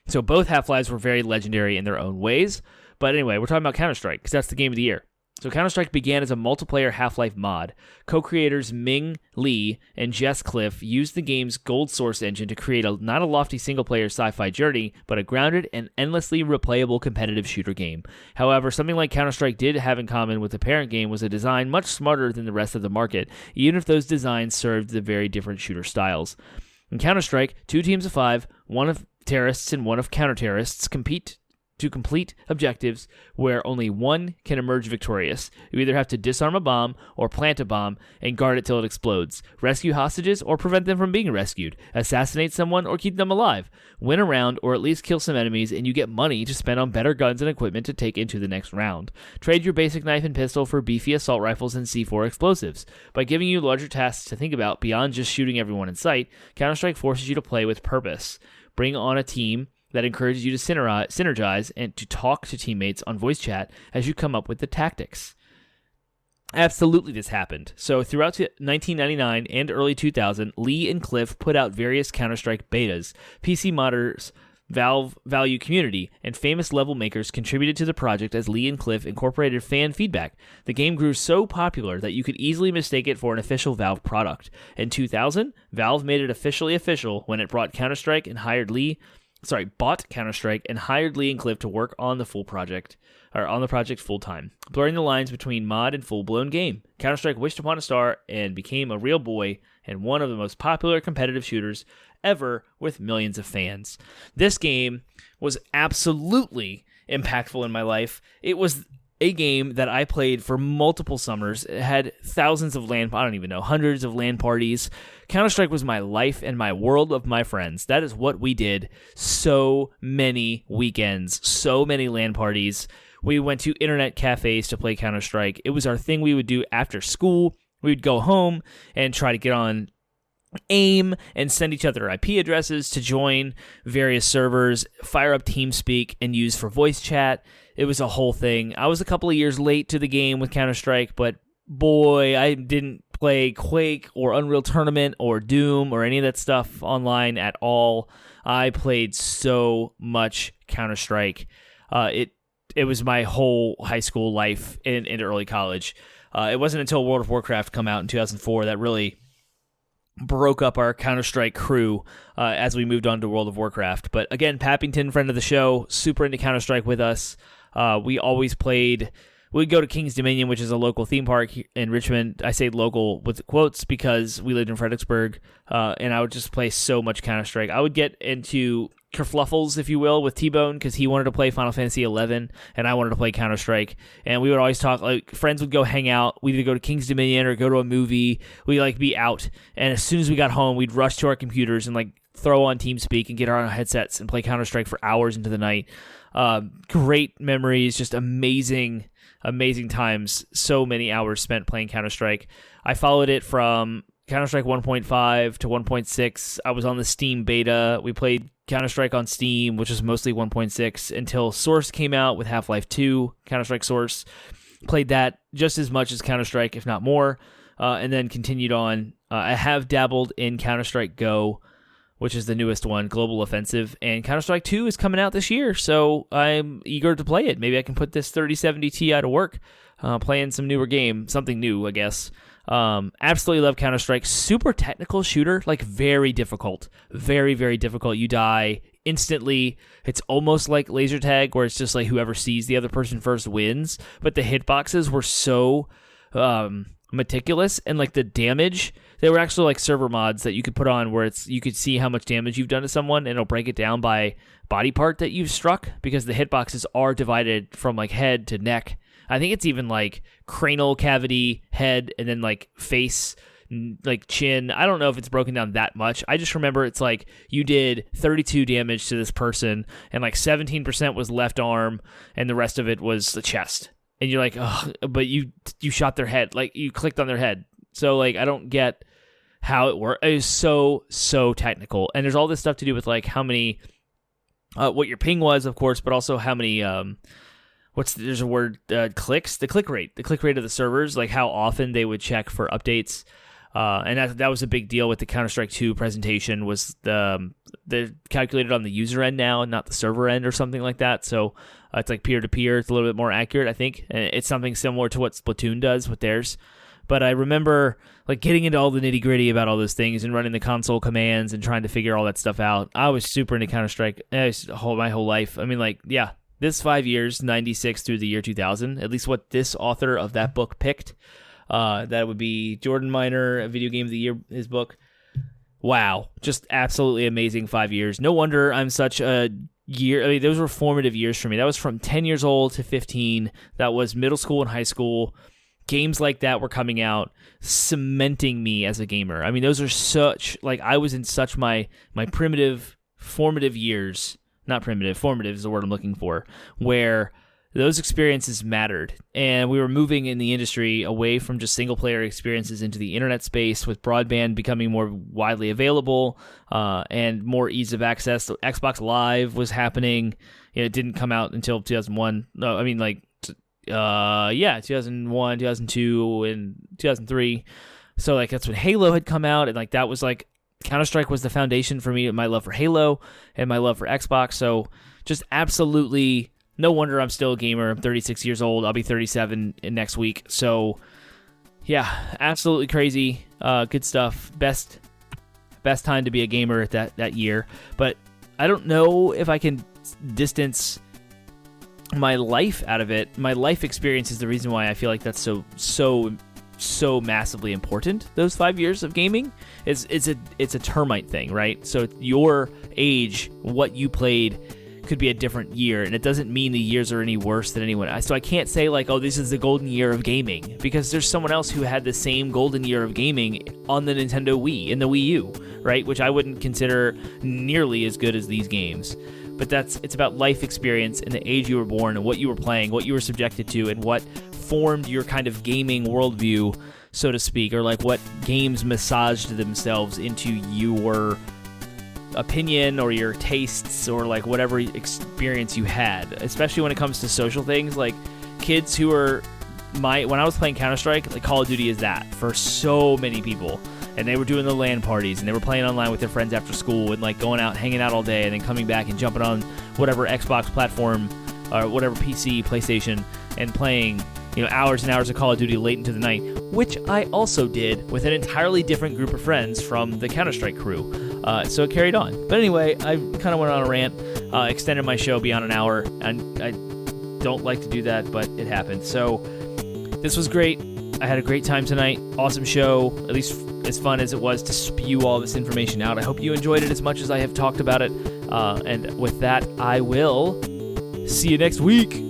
So both Half-Lives were very legendary in their own ways. But anyway, we're talking about Counter-Strike because that's the game of the year. So Counter-Strike began as a multiplayer Half-Life mod. Co-creators Ming Lee and Jess Cliff used the game's Gold Source engine to create not a lofty single-player sci-fi journey, but a grounded and endlessly replayable competitive shooter game. However, something like Counter-Strike did have in common with the parent game was a design much smarter than the rest of the market, even if those designs served the very different shooter styles. In Counter-Strike, 2 teams of 5, one of terrorists and one of counter-terrorists, compete to complete objectives where only one can emerge victorious. You either have to disarm a bomb or plant a bomb and guard it till it explodes, rescue hostages or prevent them from being rescued, assassinate someone or keep them alive, win a round or at least kill some enemies, and you get money to spend on better guns and equipment to take into the next round. Trade your basic knife and pistol for beefy assault rifles and C4 explosives. By giving you larger tasks to think about beyond just shooting everyone in sight, Counter-Strike forces you to play with purpose. Bring on a team that encourages you to synergize and to talk to teammates on voice chat as you come up with the tactics. Absolutely, this happened. So throughout 1999 and early 2000, Lee and Cliff put out various Counter-Strike betas. PC modders Valve value community, and famous level makers contributed to the project as Lee and Cliff incorporated fan feedback. The game grew so popular that you could easily mistake it for an official Valve product. In 2000, Valve made it officially official when it bought Counter-Strike and hired Lee and Cliff to work on the project full time, blurring the lines between mod and full-blown game. Counter-Strike wished upon a star and became a real boy and one of the most popular competitive shooters ever with millions of fans. This game was absolutely impactful in my life. It was a game that I played for multiple summers. It had thousands of hundreds of LAN parties. Counter-Strike was my life and my world of my friends. That is what we did. So many weekends, so many LAN parties. We went to internet cafes to play Counter-Strike. It was our thing we would do after school. We would go home and try to get on AIM and send each other IP addresses to join various servers, fire up TeamSpeak, and use for voice chat. It was a whole thing. I was a couple of years late to the game with Counter-Strike, but boy, I didn't play Quake or Unreal Tournament or Doom or any of that stuff online at all. I played so much Counter-Strike. It was my whole high school life and into early college. It wasn't until World of Warcraft come out in 2004 that really broke up our Counter-Strike crew as we moved on to World of Warcraft. But again, Pappington, friend of the show, super into Counter-Strike with us. We always played. We'd go to King's Dominion, which is a local theme park in Richmond. I say local with quotes because we lived in Fredericksburg, and I would just play so much Counter-Strike. I would get into kerfluffles, if you will, with T-Bone because he wanted to play Final Fantasy 11 and I wanted to play Counter-Strike, and we would always talk. Like, friends would go hang out. We'd either go to King's Dominion or go to a movie. We'd be out, and as soon as we got home, we'd rush to our computers and throw on TeamSpeak and get our headsets and play Counter-Strike for hours into the night. Great memories, just amazing times. So many hours spent playing Counter-Strike. I followed it from Counter-Strike 1.5 to 1.6. I was on the Steam beta. We played Counter-Strike on Steam, which was mostly 1.6, until Source came out with Half-Life 2, Counter-Strike Source. Played that just as much as Counter-Strike, if not more, and then continued on. I have dabbled in Counter-Strike Go, which is the newest one, Global Offensive, and Counter-Strike 2 is coming out this year, so I'm eager to play it. Maybe I can put this 3070 Ti to work, playing some newer game, something new, I guess. Absolutely love Counter-Strike. Super technical shooter, very difficult. Very, very difficult. You die instantly. It's almost like laser tag, where it's just whoever sees the other person first wins, but the hitboxes were so meticulous, and the damage, they were actually server mods that you could put on where you could see how much damage you've done to someone, and it'll break it down by body part that you've struck, because the hitboxes are divided from head to neck. I think it's even cranial cavity, head, and then face, chin. I don't know if it's broken down that much. I just remember it's you did 32 damage to this person, and 17% was left arm, and the rest of it was the chest. And you're oh, but you shot their head, you clicked on their head. So I don't get how it works. It is so technical, and there's all this stuff to do with how many, what your ping was, of course, but also how many there's a word, clicks, the click rate of the servers, how often they would check for updates. And that was a big deal with the Counter-Strike 2 presentation, was they're calculated on the user end now, not the server end or something like that. So it's peer-to-peer. It's a little bit more accurate, I think. And it's something similar to what Splatoon does with theirs. But I remember getting into all the nitty-gritty about all those things and running the console commands and trying to figure all that stuff out. I was super into Counter-Strike my whole life. I mean, this 5 years, 96 through the year 2000, at least what this author of that book picked. That would be Jordan Miner, Video Game of the Year, his book. Wow, just absolutely amazing 5 years. No wonder I'm such a year. I mean, those were formative years for me. That was from 10 years old to 15. That was middle school and high school. Games like that were coming out, cementing me as a gamer. I mean, those are such, I was in such my primitive, formative years. Not primitive, formative is the word I'm looking for, where those experiences mattered. And we were moving in the industry away from just single-player experiences into the internet space, with broadband becoming more widely available and more ease of access. So Xbox Live was happening. It didn't come out until 2001. No, I mean, 2001, 2002, and 2003. So, that's when Halo had come out, and, that was, Counter-Strike was the foundation for me, my love for Halo and my love for Xbox. So just absolutely no wonder I'm still a gamer. I'm 36 years old. I'll be 37 next week. So yeah, absolutely crazy. Good stuff. Best time to be a gamer at that year. But I don't know if I can distance my life out of it. My life experience is the reason why I feel like that's so massively important. Those 5 years of gaming, it's a Termite thing, right? So your age, what you played, could be a different year, and it doesn't mean the years are any worse than anyone. So I can't say like, oh, this is the golden year of gaming, because there's someone else who had the same golden year of gaming on the Nintendo Wii and the Wii U, right? Which I wouldn't consider nearly as good as these games. But it's about life experience and the age you were born and what you were playing, what you were subjected to, and what formed your kind of gaming worldview, so to speak, or like what games massaged themselves into your opinion or your tastes or like whatever experience you had, especially when it comes to social things. Like kids who are when I was playing Counter-Strike, like Call of Duty is that for so many people, and they were doing the LAN parties and they were playing online with their friends after school and like going out, hanging out all day, and then coming back and jumping on whatever Xbox platform or whatever PC, PlayStation, and playing, you know, hours and hours of Call of Duty late into the night, which I also did with an entirely different group of friends from the Counter-Strike crew. So it carried on. But anyway, I kind of went on a rant, extended my show beyond an hour, and I don't like to do that, but it happened. So this was great. I had a great time tonight. Awesome show, at least as fun as it was to spew all this information out. I hope you enjoyed it as much as I have talked about it. And with that, I will see you next week.